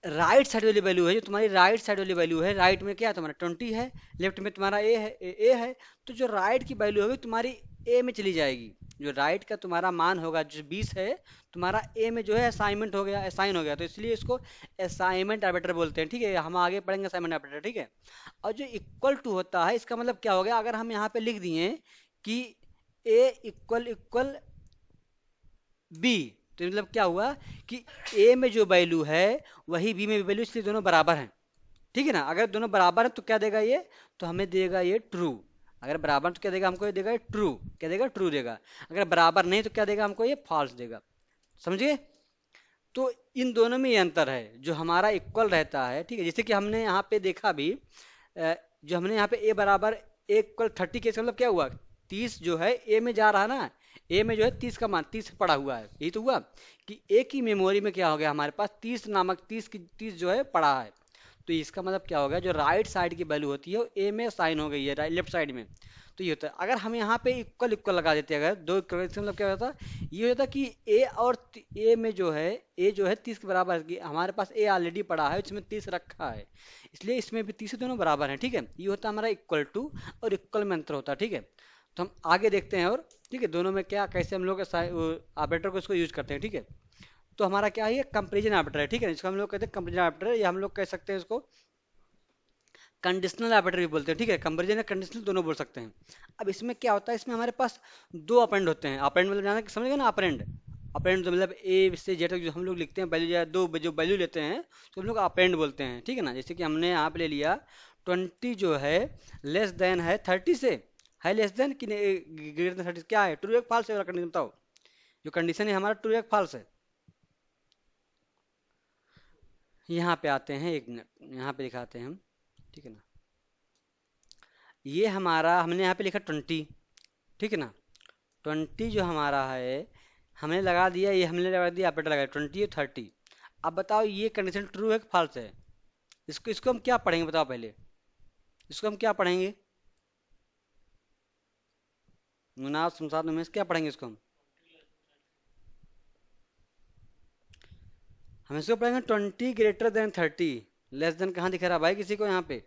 राइट साइड वाली वैल्यू है, जो तुम्हारी राइट साइड वाली वैल्यू है, राइट में क्या है तुम्हारा 20 है, लेफ्ट में तुम्हारा ए है, तो जो राइट की वैल्यू होगी तुम्हारी ए में चली जाएगी। जो राइट का तुम्हारा मान होगा जो 20 है, तुम्हारा ए में जो है असाइनमेंट हो गया, असाइन हो गया, तो इसलिए इसको असाइनमेंट ऑपरेटर बोलते हैं, ठीक है। हम आगे पढ़ेंगे असाइनमेंट ऑपरेटर, ठीक है। और जो इक्वल टू होता है, इसका मतलब क्या हो गया, अगर हम यहाँ पे लिख दिए कि ए इक्वल इक्वल बी, तो मतलब क्या हुआ कि ए में जो वैल्यू है वही बी में भी वैल्यू, इसलिए दोनों बराबर हैं, ठीक है ना। अगर दोनों बराबर है तो क्या देगा ये, तो हमें देगा ये ट्रू। अगर बराबर तो क्या देगा हमको, ये देगा ये ट्रू, क्या देगा, ट्रू देगा। अगर बराबर नहीं तो क्या देगा हमको, ये फॉल्स देगा। समझिए, तो इन दोनों में ये अंतर है, जो हमारा इक्वल रहता है, ठीक है। जैसे कि हमने यहाँ पे देखा भी, जो हमने यहाँ पे ए बराबर ए इक्वल 30 के, मतलब क्या हुआ, 30 जो है ए में जा रहा है ना, ए में जो है 30 का मान 30 पड़ा हुआ है, यही तो हुआ कि ए की मेमोरी में क्या हो गया, हमारे पास 30 नामक 30 जो है पड़ा है। तो इसका मतलब क्या होगा, जो राइट साइड की वैल्यू होती है वो ए में साइन हो गई है, लेफ्ट साइड में। तो ये होता है, अगर हम यहाँ पे इक्वल इक्वल लगा देते हैं, अगर दो इक्वल, इसका मतलब क्या होता है, ये होता कि ए और ए में जो है, ए जो है 30 के बराबर की, हमारे पास ए ऑलरेडी पड़ा है, इसमें 30 रखा है, इसलिए इसमें भी 30 दोनों बराबर हैं, ठीक है। ये होता है हमारा इक्वल टू, और इक्वल में अंतर होता है, ठीक है। तो हम आगे देखते हैं, और ठीक है, दोनों में क्या, कैसे हम लोग ऑपरेटर को इसको यूज करते हैं, ठीक है। तो हमारा क्या है, ये कंपेरिजन ऑपरेटर है, ठीक है, इसको हम लोग कहते हैं कंपेरिजन ऑपरेटर, या हम लोग कह सकते हैं इसको कंडीशनल ऑपरेटर भी बोलते हैं, ठीक है। कंपेरिजन या कंडीशनल दोनों बोल सकते हैं। अब इसमें क्या होता है, इसमें हमारे पास 2 ऑपरेंड होते हैं। ऑपरेंड मतलब जाना समझ गए ना, ऑपरेंड, ऑपरेंड तो मतलब ए से जेड तक जो हम लोग लिखते हैं वैल्यू, या दो जो वैल्यू लेते हैं, तो हम लोग ऑपरेंड बोलते हैं, ठीक है ना। जैसे कि हमने यहाँ पे ले लिया 20 जो है लेस देन है 30 से, है लेस देन कि ग्रेटर देन 30, क्या है, ट्रू या फॉल्स है, कंडीशन बताओ। जो कंडीशन है हमारा ट्रू या फॉल्स है। यहाँ पे आते हैं, एक मिनट यहाँ पे दिखाते हैं हम, ठीक है ना। ये हमारा हमने यहाँ पे लिखा 20, ठीक है ना। 20 जो हमारा है, हमने लगा दिया, ये हमने लगा दिया ऑपरेटर लगा 20 और 30। अब बताओ ये कंडीशन ट्रू है कि फॉल्स है, इसको इसको हम क्या पढ़ेंगे बताओ पहले। इसको हम क्या पढ़ेंगे? मुनाफ शमशाद उमेश क्या पढ़ेंगे इसको हम इसको पढ़ेंगे 20 ग्रेटर देन 30। लेस देन कहाँ दिख रहा है भाई किसी को यहाँ पे?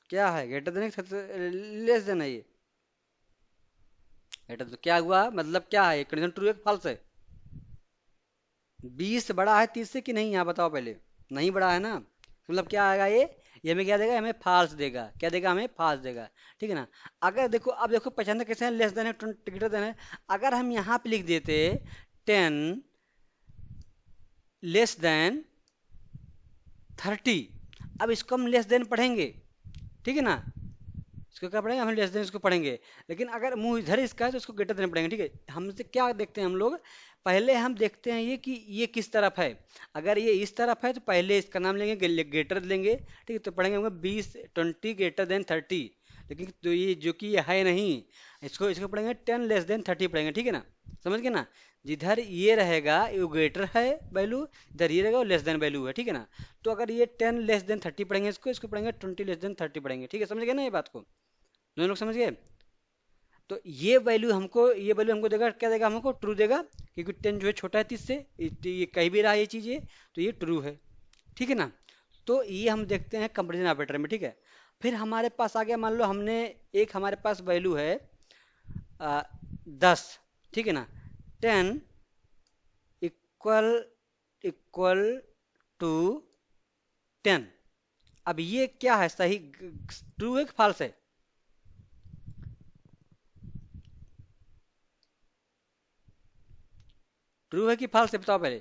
क्या है ग्रेटर देन? लेस देन है ये। ग्रेटर तो क्या हुआ, मतलब क्या है, कंडीशन ट्रू है फॉल्स है? 20 बड़ा है 30 से कि नहीं, यहाँ बताओ पहले। नहीं बड़ा है ना, मतलब क्या आएगा ये हमें क्या देगा, हमें फॉल्स देगा। क्या देगा, हमें फॉल्स देगा। ठीक है ना। अगर देखो, अब देखो पहचानना कैसे है, लेस देन है 20 ग्रेटर देन है। अगर हम यहाँ पे लिख देते 10 लेस देन 30, अब इसको हम लेस देन पढ़ेंगे, ठीक है ना। इसको क्या पढ़ेंगे, हम लेस देन इसको पढ़ेंगे। लेकिन अगर मुंह इधर इसका है तो इसको ग्रेटर देन पढ़ेंगे, ठीक है। हमसे क्या देखते हैं हम लोग, पहले हम देखते हैं ये कि ये किस तरफ है। अगर ये इस तरफ है तो पहले इसका नाम लेंगे, ग्रेटर लेंगे, ठीक है। तो पढ़ेंगे हम 20 लेकिन तो ये जो कि ये है नहीं, इसको इसको पढ़ेंगे 10 लेस देन 30 पढ़ेंगे, ठीक है ना। समझ गए ना। जिधर ये रहेगा ये ग्रेटर है वैल्यू, इधर ये रहेगा वो लेस देन वैल्यू है, ठीक है ना। तो अगर ये 10 लेस देन 30 पढ़ेंगे, इसको इसको पढ़ेंगे 20 लेस देन 30 पढ़ेंगे, ठीक है। समझ गए ना ये बात को, दोनों लोग समझ गए। तो ये वैल्यू हमको देगा, क्या देगा हमको, ट्रू देगा, क्योंकि 10 जो है छोटा है 30 से, ये कहीं भी रहा ये चीज़, ये तो ये ट्रू है, ठीक है ना। तो ये हम देखते हैं कंपेरिजन ऑपरेटर में, ठीक है। फिर हमारे पास आ गया, मान लो हमने एक हमारे पास वैल्यू है 10, ठीक है ना। 10 इक्वल टू 10। अब ये क्या है, सही ट्रू है कि फॉल्स है? ट्रू है कि फॉल्स है, बताओ पहले।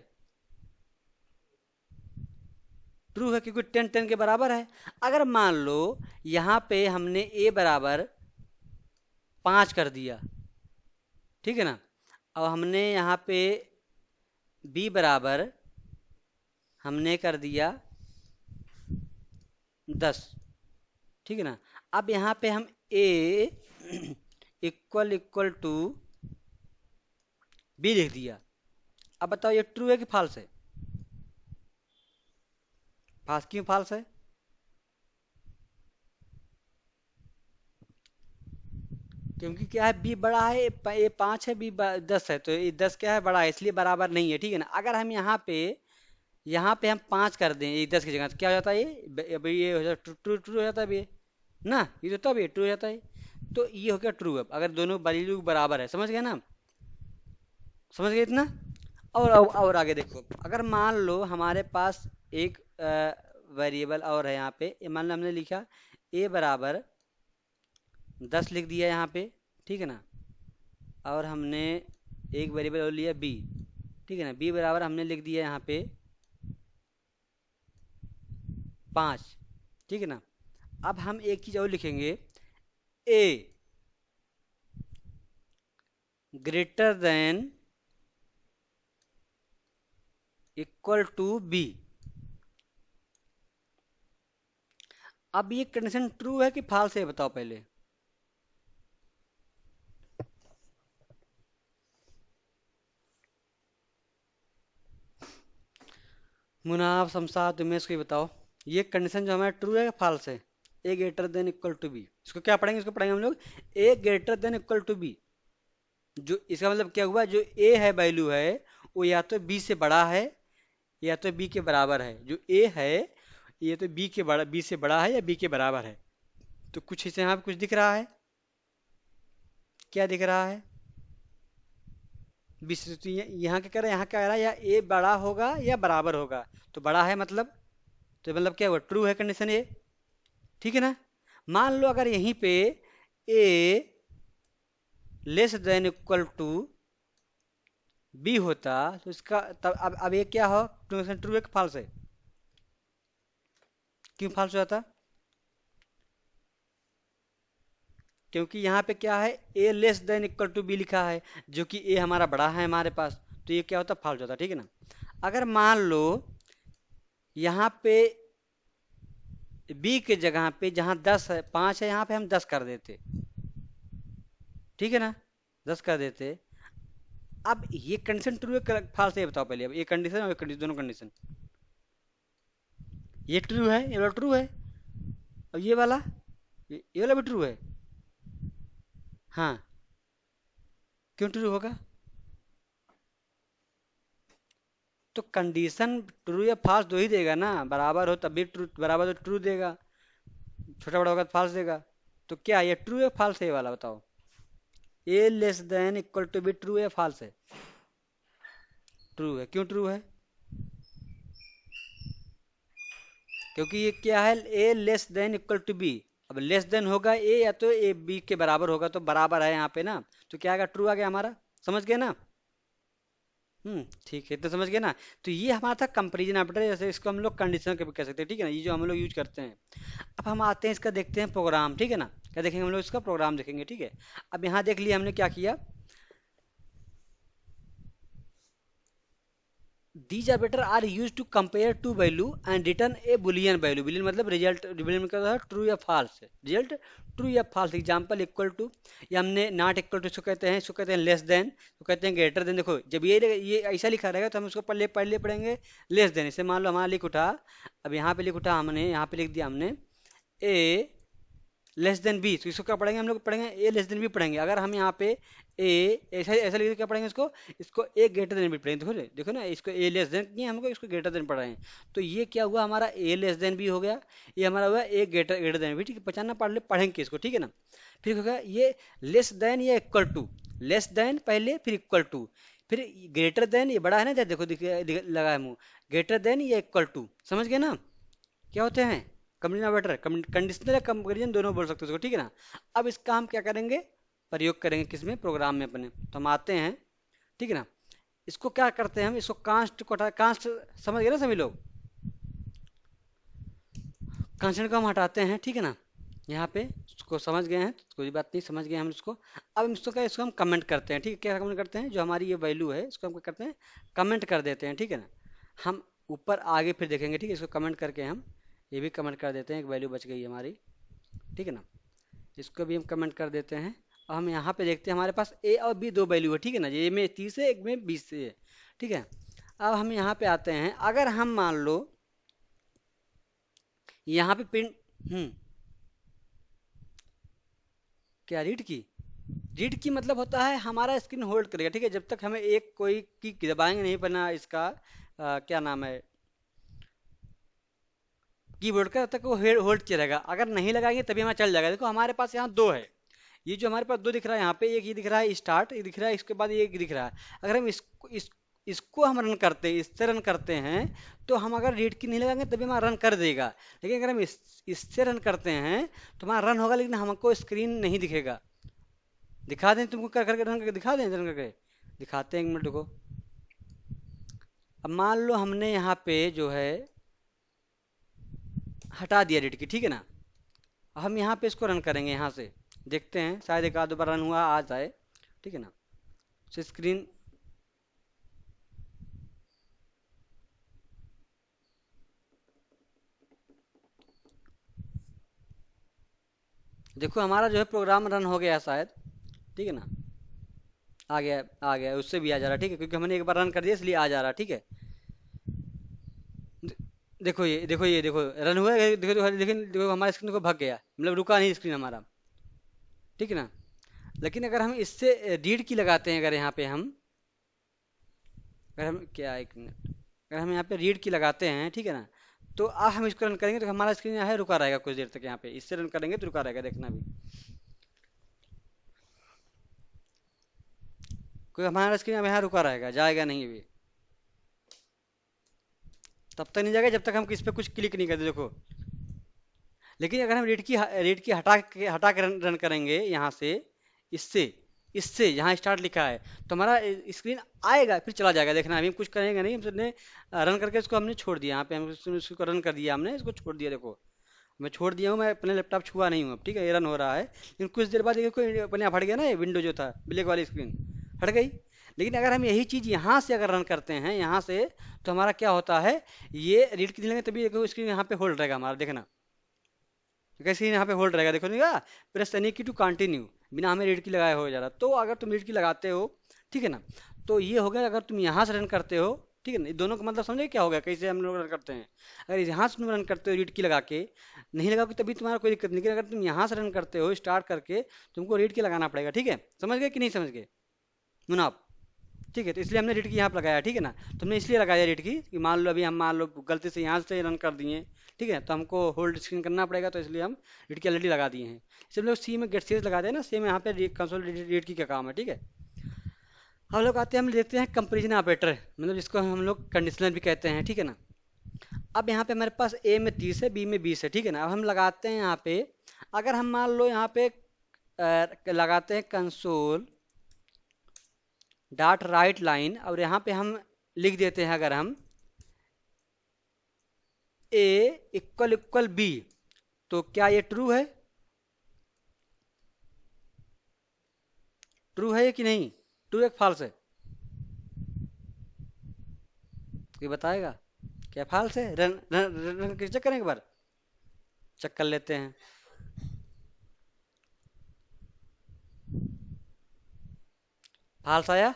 ट्रू है क्योंकि 10 10 के बराबर है। अगर मान लो यहाँ पे हमने a बराबर 5 कर दिया, ठीक है ना। अब हमने यहाँ पे b बराबर हमने कर दिया 10, ठीक है ना। अब यहाँ पे हम a equal equal to b लिख दिया। अब बताओ ये ट्रू है कि फॉल्स है? फॉल्स क्यों फॉल्स है? क्योंकि क्या है, बी बड़ा है, ये 5 है, बी 10 है, तो ये 10 क्या है, बड़ा है, इसलिए बराबर नहीं है, ठीक है ना। अगर हम यहाँ पे हम 5 कर दें ये 10 की जगह, तो क्या हो जाता है, ये अभी ये हो जाता, ट्रू ट्रू हो जाता है अभी ये, ना ये तो तब ये ट्रू हो जाता है। तो ये हो गया ट्रू। अब अगर दोनों वैल्यू बराबर है, समझ गए ना, समझ गए इतना। और आगे देखो, अगर मान लो हमारे पास एक वेरिएबल और है यहाँ पे, मान लो हमने लिखा a बराबर 10 लिख दिया यहाँ पे, ठीक है ना। और हमने एक वेरिएबल और लिया b, ठीक है ना। b बराबर हमने लिख दिया यहाँ पे 5, ठीक है ना। अब हम एक चीज और लिखेंगे, a greater than equal to b। अब ये कंडीशन ट्रू है कि फॉल्स है, बताओ पहले। मुनाफ शमशाद उमेश को ही बताओ, ये कंडीशन जो हमारा ट्रू है या फॉल्स है? A greater than equal to B, इसको क्या पढ़ेंगे, इसको पढ़ेंगे हम लोग A greater than equal to B. जो इसका मतलब क्या हुआ, जो ए है वैल्यू है वो या तो बी से बड़ा है या तो बी के बराबर है। जो ए है ये तो बी से बड़ा है या बी के बराबर है। तो कुछ इसे यहाँ पे कुछ दिख रहा है, क्या दिख रहा है, बी से, तो यहाँ क्या कर रहा है, यहाँ क्या कर रहा है, या ए बड़ा होगा या बराबर होगा। तो बड़ा है मतलब, तो मतलब क्या हुआ, ट्रू है कंडीशन ए, ठीक है ना। मान लो अगर यहीं पे A less than equal to B होता, तो इसका तब अब ये क्या हो, ट्रू है कि फॉल्स है? क्यों फॉल्स हो जाता? क्योंकि यहाँ पे क्या है, A less than equal to B लिखा है, जो कि ए हमारा बड़ा है हमारे पास, तो ये क्या होता, फॉल्स होता, ठीक है ना। अगर मान लो यहाँ पे बी के जगह पे जहाँ 10 है, 5 है, यहाँ पे हम 10 कर देते, ठीक है ना, 10 कर देते। अब ये कंडीशन ट्रू है फॉल्स है, ये बताओ पहले। अब ये कंडीशन और ये कंडीशन, दोनों कंडीशन, ये ट्रू है, ये ट्रू है। अब ये वाला, ये वाला भी ट्रू है। हाँ, क्यों ट्रू होगा? तो कंडीशन ट्रू या फॉल्स दो ही देगा ना, बराबर हो तब भी ट्रू, बराबर तो ट्रू देगा, छोटा बड़ा होगा तो फॉल्स देगा। तो क्या ये ट्रू है फॉल्स है ये वाला बताओ? A less than equal to B true है फॉल्स है? ट्रू है। क्यों ट्रू है? क्योंकि ये क्या है, A less than equal to B. अब लेस देन होगा ए या तो ए बी के बराबर होगा, तो बराबर है यहाँ पे ना, तो क्या आएगा, ट्रू आ गया हमारा। समझ गए ना? ठीक है, तो समझ गए ना? तो ये हमारा था कंपेरिजन ऑपरेटर, जैसे इसको हम लोग कंडीशनल के भी कह सकते हैं, ठीक है ना, ये जो हम लोग यूज करते हैं। अब हम आते हैं इसका, देखते हैं प्रोग्राम, ठीक है ना, क्या देखेंगे हम लोग, इसका प्रोग्राम देखेंगे, ठीक है। अब यहाँ देख लिया हमने क्या किया। These operator are used to compare two value and return a boolean value. Boolean मतलब रिजल्ट, boolean मतलब है ट्रू या फॉल्स, रिजल्ट ट्रू या फॉल्स। एग्जांपल इक्वल टू, या हमने नॉट इक्वल टू इसको कहते हैं, इसको कहते हैं लेस देन, तो कहते हैं ग्रेटर देन। देखो जब ये ऐसा लिखा रहेगा तो हम उसको पढ़ ले पढ़ेंगे लेस देन। इसे मान लो हमारा लिख उठा, अब यहाँ पे लिख उठा हमने, यहाँ पे लिख दिया हमने ए लेस देन बी, तो इसको क्या पढ़ेंगे हम लोग, पढ़ेंगे ए लेस देन बी पढ़ेंगे। अगर हम यहाँ पे ए ऐसा ऐसा लिख के क्या पढ़ेंगे इसको, इसको ए ग्रेटर देन बी पढ़ेंगे। देखो देखो ना, इसको ए लेस देन नहीं, हमको इसको ग्रेटर देन पढ़ रहे हैं। तो ये क्या हुआ हमारा, ए लेस देन बी हो गया, ये हमारा हुआ ए ग्रेटर ग्रेटर देन बी, ठीक है। पहचानना पढ़ ले पढ़ेंगे इसको, ठीक है ना। फिर होगा ये लेस देन या इक्वल टू, लेस देन पहले फिर इक्वल टू, फिर ग्रेटर देन, ये बड़ा है ना, देखो लगा है मुंह, ग्रेटर देन या इक्वल टू, समझ गए ना क्या होते हैं? कंडीशनल ऑपरेटर, कंडीशनल या कंपेरिजन दोनों बोल सकते हो इसको, ठीक है ना। अब इसका हम क्या करेंगे, प्रयोग करेंगे किसमें, प्रोग्राम में अपने। तो हम आते हैं, ठीक है ना, इसको क्या करते हैं हम, इसको कांस्ट को कांस्ट, समझ गए ना सभी लोग, कांस्टेंट को हम हटाते हैं, ठीक है ना। यहाँ पे इसको समझ गए हैं, कोई बात नहीं, समझ गए हम इसको। अब हम इसको क्या, इसको हम कमेंट करते हैं, ठीक है। क्या कमेंट करते हैं, जो हमारी ये वैल्यू है इसको हम क्या करते हैं, कमेंट कर देते हैं, ठीक है ना। हम ऊपर आगे फिर देखेंगे, ठीक है। इसको कमेंट करके हम ये भी कमेंट कर देते हैं, एक वैल्यू बच गई हमारी, ठीक है ना। इसको भी हम कमेंट कर देते हैं। और हम यहाँ पे देखते हैं हमारे पास ए और बी दो वैल्यू है, ठीक है ना, ये में 30 है, एक में 20 है, ठीक है। अब हम यहाँ पे आते हैं, अगर हम मान लो यहाँ पे प्रिंट, क्या रीड की, रीड की मतलब होता है हमारा स्क्रीन होल्ड करेगा, ठीक है, जब तक हमें एक कोई की दबाएंगे नहीं, बना इसका क्या नाम है, कीबोर्ड का, तब तक वो होल्ड किया रहेगा। अगर नहीं लगाएंगे तभी हमारा चल जाएगा। देखो हमारे पास यहाँ दो है, ये जो हमारे पास दो दिख रहा है यहाँ पे, एक ये दिख रहा है स्टार्ट, ये दिख रहा है, इसके बाद ये एक दिख रहा है। अगर हम इसको हम रन करते हैं, इससे रन करते हैं, तो हम अगर रीड की नहीं लगाएंगे तभी हमारा रन कर देगा। लेकिन अगर हम इससे रन करते हैं तो हमारा रन होगा, लेकिन हमको स्क्रीन नहीं दिखेगा। दिखा दें तुमको, कर करके रन करके दिखा दें, रन करके दिखाते हैं, एक मिनट रुको। अब मान लो हमने यहाँ पे जो है हटा दिया रीड की, ठीक है ना। हम यहाँ पे इसको रन करेंगे, यहाँ से देखते हैं, शायद एक आध बार रन हुआ आ जाए, ठीक है ना। स्क्रीन, देखो हमारा जो है प्रोग्राम रन हो गया शायद, ठीक है ना, आ गया, उससे भी आ जा रहा है, ठीक है, क्योंकि हमने एक बार रन कर दिया इसलिए आ जा रहा है, ठीक है। दे- देखो ये देखो रन हुआ है, देखो देखो, लेकिन देखो हमारा स्क्रीन को भाग गया, मतलब रुका नहीं स्क्रीन हमारा, ठीक है ना। लेकिन अगर हम इससे रीड की लगाते हैं, अगर यहाँ पे हम, अगर हम क्या, एक मिनट, अगर हम यहाँ पे रीड की लगाते हैं, ठीक है ना, तो अब हम इसको रन करेंगे तो हमारा स्क्रीन यहाँ है रुका रहेगा कुछ देर तक, यहाँ पे इससे रन करेंगे तो रुका रहेगा, देखना भी, क्योंकि हमारा स्क्रीन अब यहाँ रुका रहेगा, जाएगा नहीं अभी, तब तक नहीं जाएगा जब तक हम इस पर कुछ क्लिक नहीं करते, देखो। लेकिन अगर हम रीड की हटा के रन करेंगे यहाँ से, इससे इससे यहाँ स्टार्ट लिखा है, तो हमारा स्क्रीन आएगा फिर चला जाएगा, देखना अभी हम कुछ करेंगे नहीं, हमने रन करके इसको हमने छोड़ दिया, यहाँ पे हम इसको रन कर दिया, हमने इसको छोड़ दिया, देखो मैं छोड़ दिया हूँ, मैं अपने लैपटॉप छुआ नहीं हूँ अब, ठीक है, ये रन हो रहा है। लेकिन कुछ देर बाद देखो अपने आप हट गया ना, ये विंडो जो था ब्लैक वाली स्क्रीन हट गई। लेकिन अगर हम यही चीज़ यहाँ से अगर रन करते हैं यहाँ से, तो हमारा क्या होता है, ये रीड की लेंगे तभी देखो स्क्रीन यहाँ पे होल्ड रहेगा हमारा, देखना स्क्रीन यहाँ पे होल्ड रहेगा, देखो नहीं, प्रेस एनी की टू कंटिन्यू, बिना हमें रीड की लगाए हो जा रहा। तो अगर तुम रीड की लगाते हो, ठीक है ना, तो ये हो गया, अगर तुम यहाँ से रन करते हो ठीक है ना, ये दोनों का मतलब समझे क्या होगा, कैसे हम लोग रन करते हैं। अगर यहाँ से तुम रन करते हो रीड की लगा के, नहीं लगाओगे तभी तुम्हारा कोई दिक्कत नहीं, लेकिन अगर तुम यहाँ से रन करते हो स्टार्ट करके, तुमको रीड की लगाना पड़ेगा, ठीक है, समझ गए कि नहीं समझ गए मुनाफ। ठीक है, तो इसलिए हमने रीड की यहाँ पर लगाया, ठीक है ना। तुमने इसलिए लगाया रीड की कि मान लो अभी हम मान लो गलती से यहाँ से रन कर दिए, ठीक है, तो हमको होल्ड स्क्रीन करना पड़ेगा, तो इसलिए हम रीड की ऑलरेडी लगा दिए हैं। इसलिए हम लोग सी में गेट सीरीज लगाते हैं ना, सेम यहाँ पे कंसोल रीड की क्या काम है, ठीक है। हम लोग आते हैं, हम देखते हैं कंपेरिजन ऑपरेटर, मतलब जिसको हम लोग कंडीशनल भी कहते हैं, ठीक है ना। अब यहाँ पे हमारे पास ए में 30 है, बी में 20 है, ठीक है ना। अब हम लगाते हैं यहाँ पे, अगर हम मान लो यहाँ पे लगाते हैं कंसोल डॉट राइट लाइन, और यहाँ पे हम लिख देते हैं अगर हम ए इक्वल इक्वल बी, तो क्या ये ट्रू है? ट्रू है कि नहीं? ट्रू है फॉल्स है? ये बताएगा क्या फॉल्स है? रन रन रन करके चेक करें एक बार, चेक कर लेते हैं। फॉल्स आया,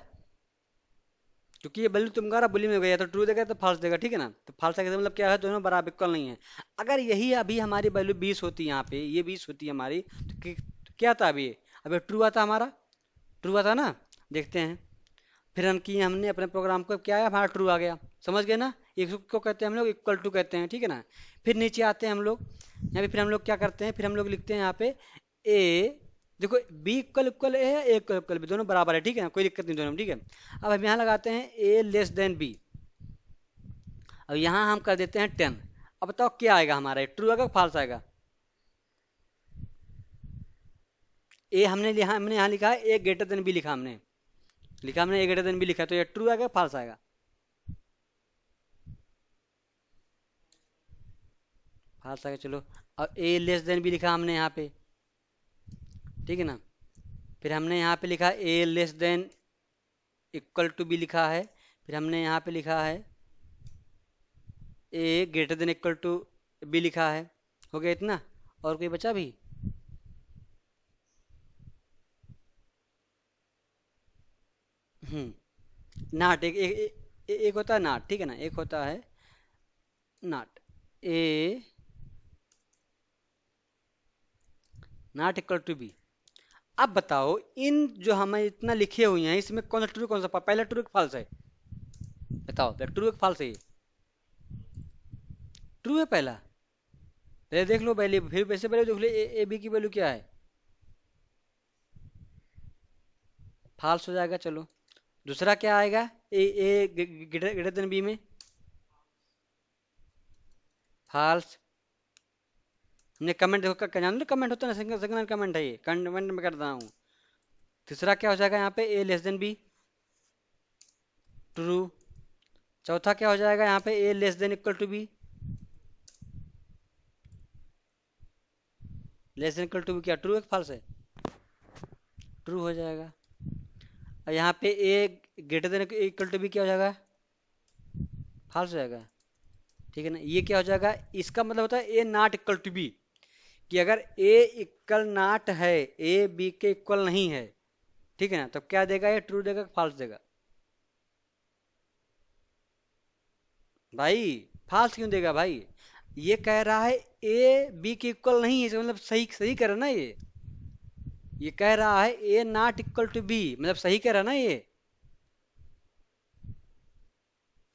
क्योंकि ये वैल्यू तुम्हारा बुली में गया तो ट्रू देगा, तो फॉल्स देगा, ठीक है ना। तो फॉल्स का मतलब क्या है, दोनों बराबर इक्वल नहीं है। अगर यही अभी हमारी वैल्यू 20 होती, यहाँ पे ये 20 होती है हमारी, तो क्या था अभी, अभी ट्रू आता हमारा, ट्रू आता ना। देखते हैं, फिर रन किए हमने अपने प्रोग्राम को, क्या आया हमारा, ट्रू आ गया, समझ गए ना। इसको कहते हैं हम लोग इक्वल टू कहते हैं, ठीक है ना। फिर नीचे आते हैं हम लोग, यहाँ पे फिर हम लोग क्या करते हैं, फिर हम लोग लिखते हैं यहाँ पे ए, देखो बी इक्वल इक्वल ए है, ए इक्वल इक्वल बी, दोनों बराबर है, ठीक है ना, कोई दिक्कत नहीं दोनों में, ठीक है। अब हम यहाँ लगाते हैं ए लेस देन बी, अब यहाँ हम कर देते हैं 10। अब बताओ क्या आएगा हमारा, ट्रू आएगा फॉल्स आएगा? ए हमने यहाँ लिखा है ए ग्रेटर देन बी, लिखा हमने, लिखा हमने ए ग्रेटर देन बी लिखा, तो ये ट्रू आएगा फॉल्स आएगा? फॉल्स आएगा, चलो। और ए लेस देन बी लिखा हमने यहाँ पे, ठीक है ना। फिर हमने यहाँ पे लिखा A less than equal to B लिखा है, फिर हमने यहाँ पे लिखा है A greater than equal to B लिखा है। हो गया इतना, और कोई बचा भी? नाट एक होता है नाट, ठीक है ना, एक होता है नाट, ए नॉट इक्वल टू बी। अब बताओ इन जो हमें इतना लिखे हुए हैं, इसमें कौन सा ट्रू कौन सा पहला ट्रू फॉल्स है? बताओ ट्रू फॉल्स है? ये ट्रू है पहला, पहले देख लो वैल्यू, फिर वैसे पहले देख लो ए बी की वैल्यू क्या है, फॉल्स हो जाएगा, चलो। दूसरा क्या आएगा, ए ग्रेटर देन बी में, फॉल्स। हमने कमेंट देखो, जान लो कमेंट होता है ना, सिंगल सिंगल कमेंट है, ये कमेंट में कर रहा हूँ। तीसरा क्या हो जाएगा यहाँ पे, A less than B, true. चौथा क्या हो जाएगा यहाँ पे, A less than equal to B, less than equal to B क्या ट्रू है फॉल्स है? ट्रू हो जाएगा। और यहाँ पे A greater than equal to B क्या हो जाएगा, फॉल्स हो जाएगा, ठीक है ना। ये क्या हो जाएगा, इसका मतलब होता है ए नॉट इक्वल टू बी, कि अगर ए इक्वल नॉट है, ए बी के इक्वल नहीं है, ठीक है ना, तो क्या देगा, ये ट्रू देगा फॉल्स देगा? भाई फॉल्स क्यों देगा भाई, ये कह रहा है ए बी के इक्वल नहीं है, इसका मतलब सही सही कह रहा है ना ये कह रहा है ए नॉट इक्वल टू बी, मतलब सही कह रहा है ना ये,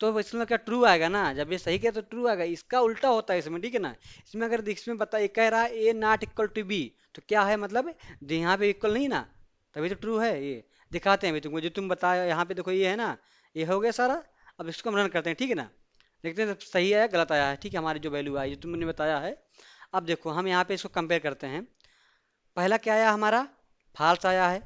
तो इसमें क्या ट्रू आएगा ना, जब ये सही कहे तो ट्रू आएगा। इसका उल्टा होता है इसमें, ठीक है ना। इसमें अगर इसमें बता, ये कह रहा है ए नॉट इक्वल टू बी, तो क्या है मतलब, जो यहाँ पे इक्वल नहीं ना, तभी तो ट्रू है ये। दिखाते हैं अभी तुमको, जो तुम बताया यहाँ पे देखो, ये है ना, ये हो गया सारा। अब इसको हम रन करते हैं, ठीक है ना, देखते हैं सही आया गलत आया है, ठीक है, हमारी जो वैल्यू आई जो तुमने बताया है। अब देखो हम यहाँ पे इसको कंपेयर करते हैं। पहला क्या आया हमारा, फॉल्स आया है,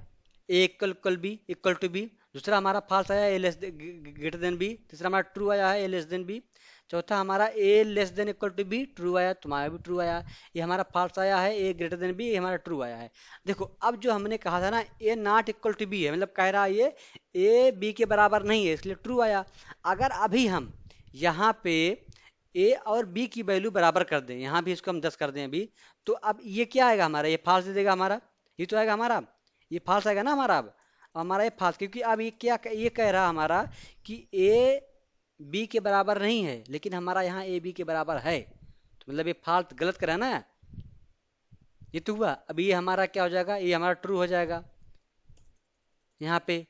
A equal equal B equal to B. दूसरा हमारा फॉल्स आया, A less greater than B. तीसरा हमारा ट्रू आया है, ए लेस देन बी। चौथा हमारा A less than equal to B, true आया, तुम्हारा भी ट्रू आया। ये हमारा फॉल्स आया है, ए ग्रेटर देन बी, ये हमारा ट्रू आया है। देखो अब जो हमने कहा था ना, ए नॉट इक्वल टू बी है, मतलब कह रहा है ये ए बी के बराबर नहीं है, इसलिए ट्रू आया। अगर अभी हम यहाँ पे ए और बी की वैल्यू बराबर कर दें, यहाँ भी इसको हम 10 कर दें अभी, तो अब ये क्या आएगा हमारा, ये फॉल्स दे देगा हमारा, ये तो आएगा हमारा, ये फॉल्स आएगा ना हमारा। अब हमारा ये फॉल्स, क्योंकि अब ये क्या ये कह रहा हमारा कि ए बी के बराबर नहीं है, लेकिन हमारा यहाँ ए बी के बराबर है, तो मतलब ये फाल्ट गलत करा ना, ये तो हुआ। अब ये हमारा क्या हो जाएगा, ये हमारा ट्रू हो जाएगा यहाँ पे,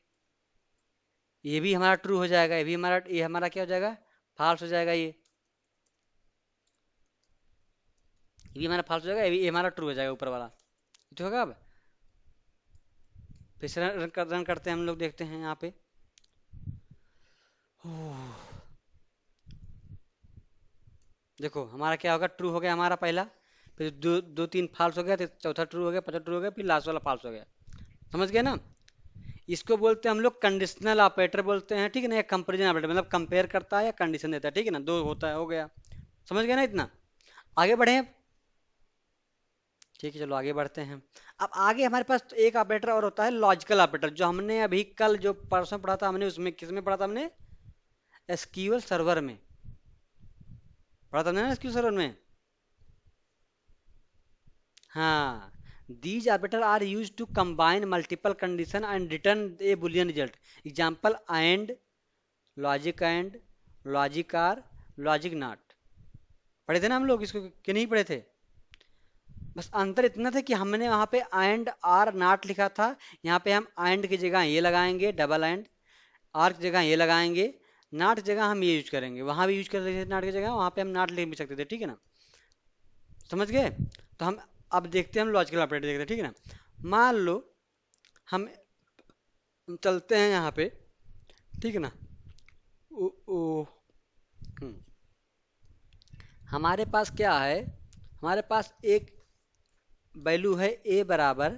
ये भी हमारा ट्रू हो जाएगा, ये हमारा क्या हो जाएगा, फाल्स हो जाएगा, ये भी हमारा फाल्स हो जाएगा, ये हमारा ट्रू हो जाएगा ऊपर वाला, ये तो होगा। अब फिर से रन करते हैं हम लोग, देखते हैं यहाँ पे। देखो हमारा क्या होगा, ट्रू हो गया हमारा पहला, फिर दो दो तीन फाल्स हो गया, फिर चौथा ट्रू हो गया, पांचवा ट्रू हो गया, फिर लास्ट वाला फाल्स हो गया। समझ गए ना? इसको बोलते हैं हम लोग कंडीशनल ऑपरेटर बोलते हैं, ठीक है ना, या कंपेरिजन ऑपरेटर, मतलब कंपेयर करता है या कंडीशन देता है, ठीक है ना, दो होता है, हो गया। समझ गए ना इतना? आगे बढ़े अब। ठीक है, चलो आगे बढ़ते हैं। अब आगे हमारे पास तो एक ऑपरेटर और होता है, लॉजिकल ऑपरेटर, जो हमने अभी कल जो परसों पढ़ा था हमने, उसमें किसमें पढ़ा था हमने, एसक्यूएल सर्वर में पढ़ा था हमने ना, एसक्यूएल सर्वर में। हाँ, these operator are used to combine multiple condition and return a boolean result. Example and, logic are, logic not. पढ़े थे ना हम लोग इसको कि नहीं पढ़े थे? बस अंतर इतना था कि हमने वहां पे एंड आर नॉट लिखा था, यहाँ पे हम एंड की जगह ये लगाएंगे डबल एंड, आर की जगह ये लगाएंगे, नॉट की जगह हम ये यूज करेंगे, वहां भी यूज कर रहे थे नॉट की जगह, वहां पे हम नॉट लिख भी सकते थे, ठीक है ना? समझ गए? तो हम अब देखते हैं, हम लॉजिकल ऑपरेटर देखते हैं, ठीक है ना। मान लो हम चलते हैं यहाँ पे, ठीक है ना। ओ, ओ, हम्म, हमारे पास क्या है, हमारे पास एक वैल्यू है ए बराबर,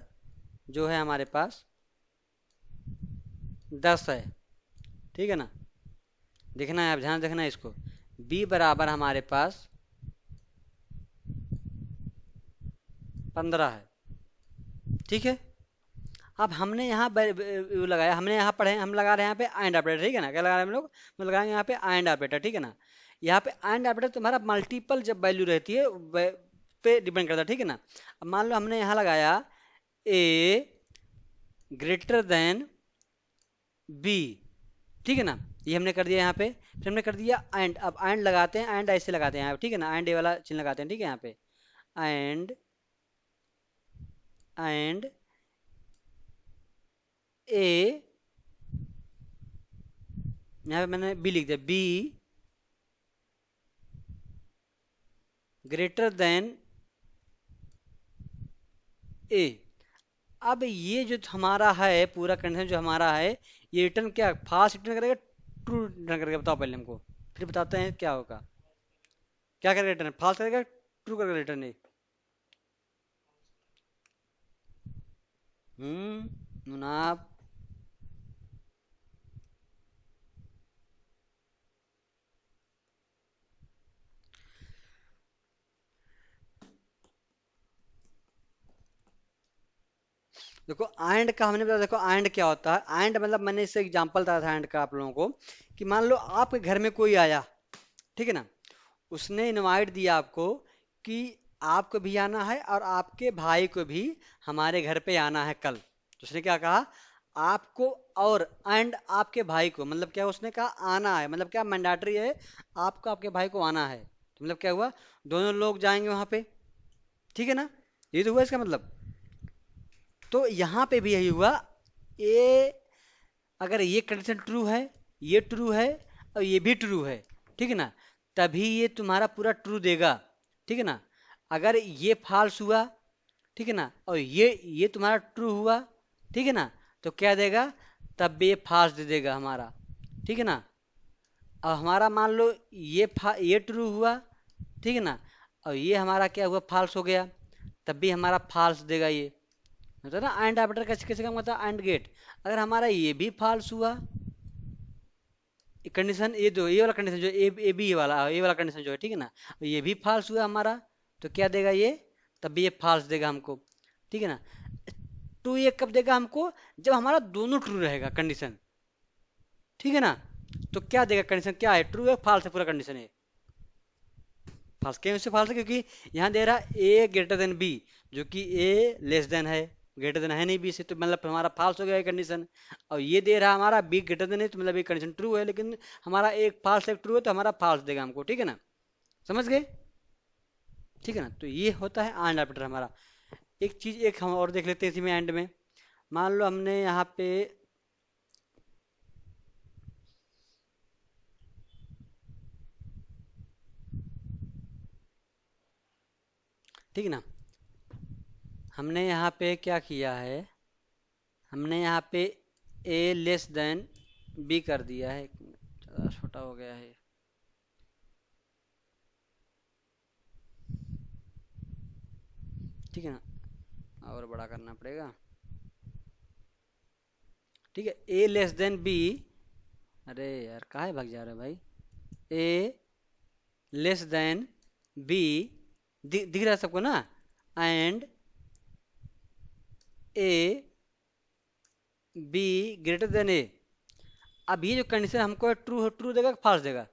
जो है हमारे पास 10 है, ठीक है ना। देखना है, आप ध्यान देखना है इसको। बी बराबर हमारे पास 15 है, ठीक है। अब हमने यहाँ लगाया, हमने यहाँ पढ़े, हम लगा रहे हैं यहाँ पे एंड ऑपरेटर, ठीक है ना। क्या लगा रहे हैं हम लोग, हम लगाएंगे यहाँ पे एंड ऑपरेटर, ठीक है ना। यहाँ पे एंड ऑपरेटर तुम्हारा मल्टीपल जब वैल्यू रहती है पे डिपेंड करता है, ठीक है ना। अब मान लो हमने यहाँ लगाया ए ग्रेटर देन बी, ठीक है ना, ये हमने कर दिया यहाँ पे। फिर हमने कर दिया एंड, अब एंड लगाते हैं, एंड ऐसे लगाते हैं यहाँ पे, ठीक है ना, एंड ए वाला चिन्ह लगाते हैं, ठीक है, यहाँ पे एंड, एंड ए, यहाँ पे मैंने बी लिख दिया, बी ग्रेटर देन ए। अब ये जो हमारा है पूरा कंडीशन जो हमारा है, ये रिटर्न क्या, फास्ट रिटर्न करेगा, ट्रू रिटर्न करेगा, बताओ पहले हमको, फिर बताते हैं क्या होगा। क्या करेगा रिटर्न, फास्ट करेगा, ट्रू करेगा रिटर्न ये? मुनाफ, देखो एंड का हमने बताया, देखो एंड क्या होता है, एंड मतलब मैंने इससे एग्जांपल दिया था एंड का आप लोगों को, कि मान लो आपके घर में कोई आया, ठीक है ना, उसने इनवाइट दिया आपको कि आपको भी आना है और आपके भाई को भी हमारे घर पे आना है कल। तो उसने क्या कहा, आपको और एंड आपके भाई को, मतलब क्या उसने कहा आना है, मतलब क्या मैंडेटरी है, आपको आपके भाई को आना है, तो मतलब क्या हुआ, दोनों लोग जाएंगे वहां पे, ठीक है ना। ये तो हुआ इसका मतलब। तो यहाँ पे भी यही हुआ, ये अगर ये कंडीशन ट्रू है, ये ट्रू है और ये भी ट्रू है, ठीक है ना, तभी ये तुम्हारा पूरा ट्रू देगा, ठीक है ना। अगर ये फॉल्स हुआ, ठीक है ना, और ये तुम्हारा ट्रू हुआ, ठीक है ना, तो क्या देगा, तब भी ये फॉल्स दे देगा हमारा, ठीक है ना। अब हमारा मान लो ये ट्रू हुआ, ठीक है ना, और ये हमारा क्या हुआ, फॉल्स हो गया, तब भी हमारा फॉल्स देगा ये, मतलब ना एंड ऑपरेटर कैसे कैसे काम होता है, एंड गेट। अगर हमारा ये भी फॉल्स हुआ, कंडीशन ये वाला कंडीशन जो ए बी वाला, ये वाला कंडीशन जो है, ठीक है ना, ये भी फॉल्स हुआ हमारा, तो क्या देगा ये, तब भी ये फॉल्स देगा हमको, ठीक है ना। ट्रू ये कब देगा हमको, जब हमारा दोनों ट्रू रहेगा कंडीशन, ठीक है ना। तो क्या देगा, कंडीशन क्या है, ट्रू है फॉल्स है, पूरा कंडीशन है फॉल्स। क्यों इससे फॉल्स है, क्योंकि यहाँ दे रहा है ए ग्रेटर देन बी, जो कि ए लेस देन है, ग्रेटर देन है नहीं बी से, तो मतलब हमारा फॉल्स हो गया ये कंडीशन। और ये दे रहा हमारा बी ग्रेटर देन है, तो मतलब ये कंडीशन ट्रू है, लेकिन हमारा एक फॉल्स एक ट्रू है, तो हमारा फॉल्स देगा हमको, ठीक है ना, समझ गए, ठीक है ना। तो ये होता है एंड ऑपरेटर हमारा। एक चीज एक हम और देख लेते हैं इसी में एंड में। मान लो हमने यहाँ पे, ठीक है ना, हमने यहाँ पे क्या किया है, हमने यहाँ पे ए लेस देन बी कर दिया है, एक मिनट, ज़्यादा छोटा हो गया है, ठीक है ना, और बड़ा करना पड़ेगा, ठीक है, ए लेस देन बी। अरे यार काहे भाग जा रहे हो भाई, ए लेस देन बी, दिख रहा है सबको ना, and A B greater than A. अब ये जो कंडीशन हमको ट्रू ट्रू देगा फॉल्स देगा,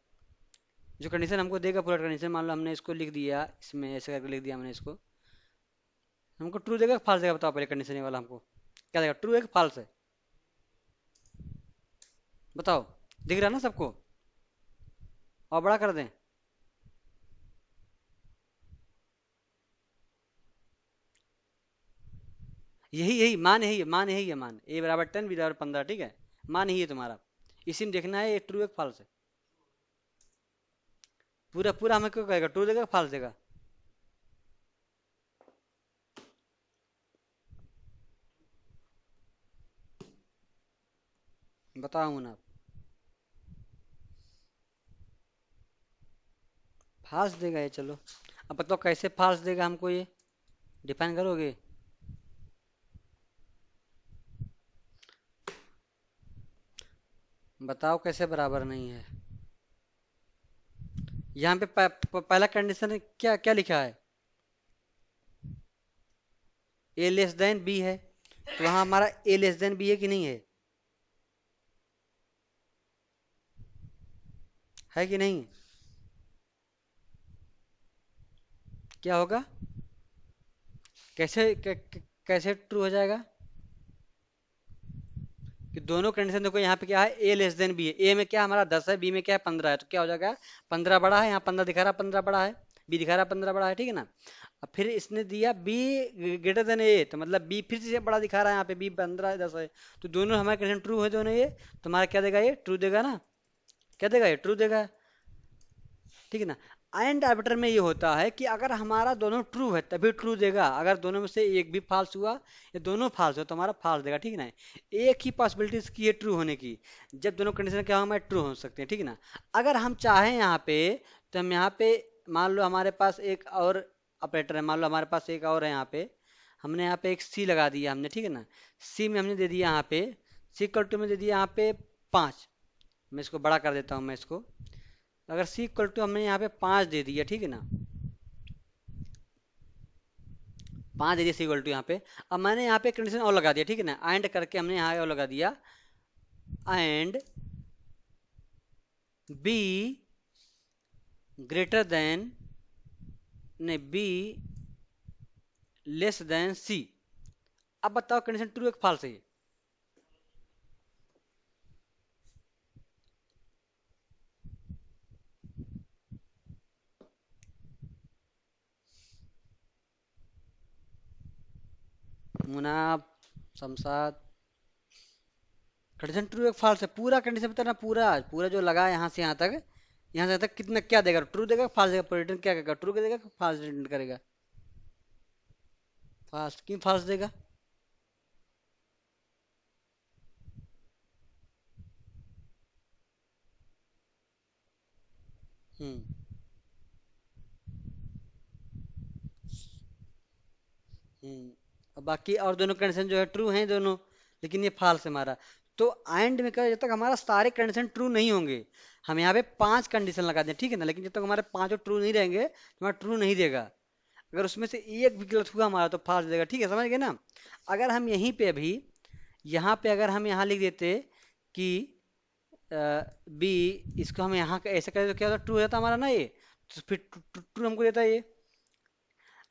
जो कंडीशन हमको देगा पूरा कंडीशन, मान लो हमने इसको लिख दिया, इसमें ऐसे करके लिख दिया हमने इसको, हमको ट्रू देगा फॉल्स देगा, बताओ पहले कंडीशन ये वाला हमको क्या देगा, ट्रू है कि फॉल्स है, बताओ, दिख रहा है ना सबको, और बड़ा कर दें, यही यही मान, यही है मान, यही है मान, ए बराबर 10 बी बराबर 15, ठीक है, मान यही है तुम्हारा, इसी में देखना है ये ट्रू है कि फॉल्स है, पूरा पूरा हमें क्यों कहेगा, ट्रू देगा फॉल्स देगा, बताओ ना, फॉल्स देगा ये, चलो अब बताओ कैसे फॉल्स देगा हमको, ये डिफाइन करोगे, बताओ कैसे बराबर नहीं है, यहाँ पे पहला कंडीशन क्या क्या लिखा है, ए लेस देन बी है, तो वहां हमारा ए लेस देन बी है कि नहीं है कि नहीं, क्या होगा, कैसे कैसे ट्रू हो जाएगा, कि दोनों कंडीशन देखो, यहाँ पे क्या है, ए लेस देन बी है, ए में क्या हमारा 10 है, बी में क्या है 15 है, तो क्या हो जाएगा, 15 बड़ा है, यहाँ 15 दिखा रहा 15 बड़ा है, बी दिखा रहा 15 बड़ा है, ठीक है ना। अब फिर इसने दिया बी ग्रेटर देन ए, तो मतलब बी फिर से बड़ा दिखा रहा है, यहाँ पे बी 15 है 10 है, तो दोनों हमारे कंडीशन ट्रू है दोनों, ये तो हमारा क्या देगा, ये ट्रू देगा ना, क्या देगा, ये ट्रू देगा, ठीक है ना। एंड आर्बिटर में ये होता है कि अगर हमारा दोनों ट्रू है तभी ट्रू देगा, अगर दोनों में से एक भी फॉल्स हुआ या दोनों फॉल्स हो तो हमारा फॉल्स देगा, ठीक है ना। एक ही पॉसिबिलिटीज की है ट्रू होने की, जब दोनों कंडीशन क्या हमारे ट्रू हो सकते हैं, ठीक है ना। अगर हम चाहें यहाँ पे, तो हम यहाँ पे, मान लो हमारे पास एक और ऑपरेटर है, मान लो हमारे पास एक और है यहाँ पे, हमने यहाँ पे एक सी लगा दिया हमने, ठीक है ना, सी में हमने दे दिया यहाँ पे, सी इक्वल टू में दे दिया यहाँ पे 5, मैं इसको बड़ा कर देता हूँ मैं इसको, अगर सी इक्वल टू हमने यहाँ पे 5 दे दिया, ठीक है ना, 5 दे दिया सी इक्वल टू यहाँ पे, अब मैंने यहाँ पे कंडीशन और लगा दिया, ठीक है ना, एंड करके हमने यहाँ और लगा दिया, एंड बी ग्रेटर देन, ने बी लेस देन सी। अब बताओ कंडीशन ट्रू एक फॉल्स है, मुनाब, शमशाद, कंडीशन ट्रू एक फॉल्स है, पूरा कंडीशन बताना, पूरा पूरा जो लगा है यहाँ से यहाँ तक, यहाँ से यहाँ तक कितना क्या देगा, ट्रू देगा फॉल्स देगा, रिटर्न क्या करेगा, ट्रू देगा फॉल्स रिटर्न करेगा, फॉल्स क्यों फॉल्स देगा, हम्म और बाकी और दोनों कंडीशन जो है ट्रू हैं दोनों, लेकिन ये फॉल्स है हमारा, तो एंड में क्या, जब तक हमारा सारे कंडीशन ट्रू नहीं होंगे, हम यहाँ पे 5 कंडीशन लगा दें, ठीक है ना, लेकिन जब तक हमारे पांचों ट्रू नहीं रहेंगे तो हमारा ट्रू नहीं देगा, अगर उसमें से एक भी गलत हुआ हमारा तो फॉल्स देगा, ठीक है, समझ गए ना। अगर हम यहीं पे अभी, यहाँ पे अगर हम यहाँ लिख देते कि बी, इसको हम यहाँ का ऐसे करें तो क्या होता, ट्रू रहता हमारा ना ये, तो फिर ट्रू हमको देता है ये,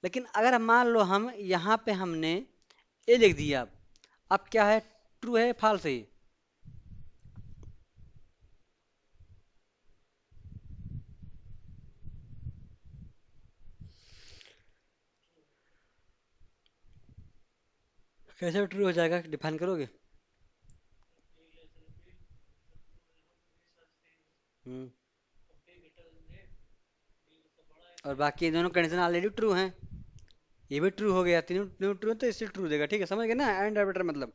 लेकिन अगर मान लो हम यहाँ पे हमने ए लिख दिया। अब क्या है, ट्रू है फॉल्स है? कैसे ट्रू हो जाएगा, डिफाइन करोगे? हम्म। और बाकी ये दोनों कंडीशन ऑलरेडी ट्रू हैं। ये भी ट्रू हो गया, तीनों तीनों ट्रू है तो इससे ट्रू देगा। ठीक है, समझ गए ना एंड ऑपरेटर मतलब।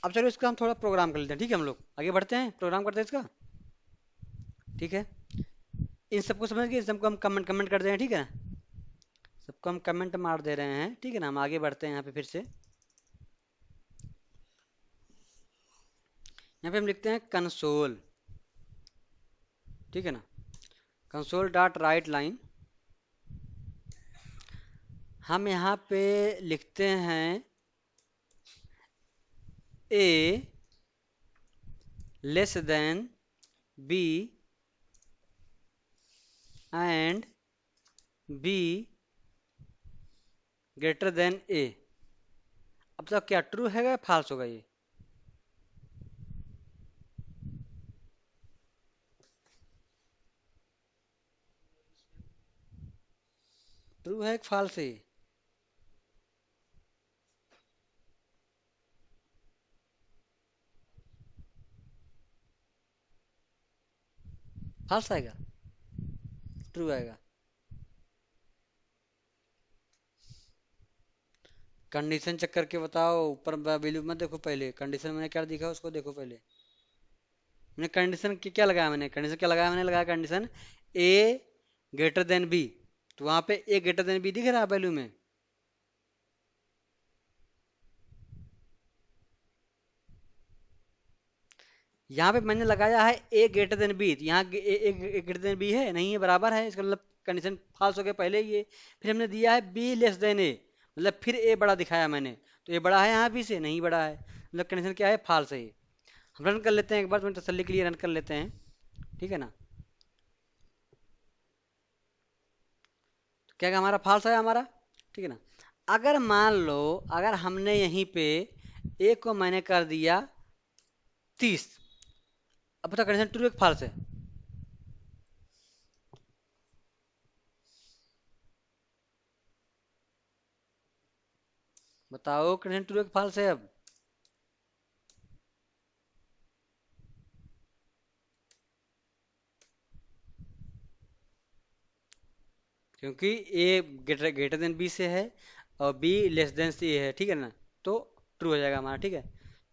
अब चलो इसका हम थोड़ा प्रोग्राम कर लेते हैं, ठीक है? हम लोग आगे बढ़ते हैं, प्रोग्राम करते हैं इसका। ठीक है, इन सबको समझ गए, इन सबको हम कमेंट कमेंट कर दें, ठीक है? सबको हम कमेंट मार दे रहे हैं, ठीक है ना? हम आगे बढ़ते हैं यहाँ पे फिर से। यहाँ पे हम लिखते हैं कंसोल, ठीक है ना? Console dot write line. हम यहाँ पे लिखते हैं A less than B and B greater than A. अब तक क्या ट्रू है या फॉल्स होगा ये? ट्रू है कि फॉल्स है? फॉल्स आएगा, ट्रू आएगा? कंडीशन चेक करके बताओ, ऊपर वैल्यू मत देखो, पहले कंडीशन मैंने क्या दिखा उसको देखो पहले। मैंने कंडीशन क्या लगाया, मैंने कंडीशन क्या लगाया, मैंने लगाया कंडीशन ए ग्रेटर देन बी। तो वहां पे ए ग्रेटर देन बी दिख रहा है वैल्यू में? यहाँ पे मैंने लगाया है ए ग्रेटर देन बी, तो यहाँ ए ग्रेटर देन बी है नहीं है, बराबर है, इसका मतलब कंडीशन फॉल्स हो गया पहले ही ये। फिर हमने दिया है बी लेस देन ए, मतलब फिर ए बड़ा दिखाया मैंने, तो ए बड़ा है यहाँ बी से? नहीं बड़ा है, मतलब कंडीशन क्या है, फॉल्स है ये। हम रन कर लेते हैं एक बार, तो तसल्ली के लिए रन कर लेते हैं, ठीक है ना? तो क्या हमारा फॉल्स है हमारा, ठीक है ना? अगर मान लो, अगर हमने यहीं पे ए को मैंने कर दिया 30, अब बता कंडीशन ट्रू एक फॉल्स है? बताओ कंडीशन ट्रू एक फॉल्स है अब? क्योंकि ए ग्रेटर ग्रेटर देन बी से है और बी लेस देन सी है, ठीक है ना? तो ट्रू हो जाएगा हमारा, ठीक है?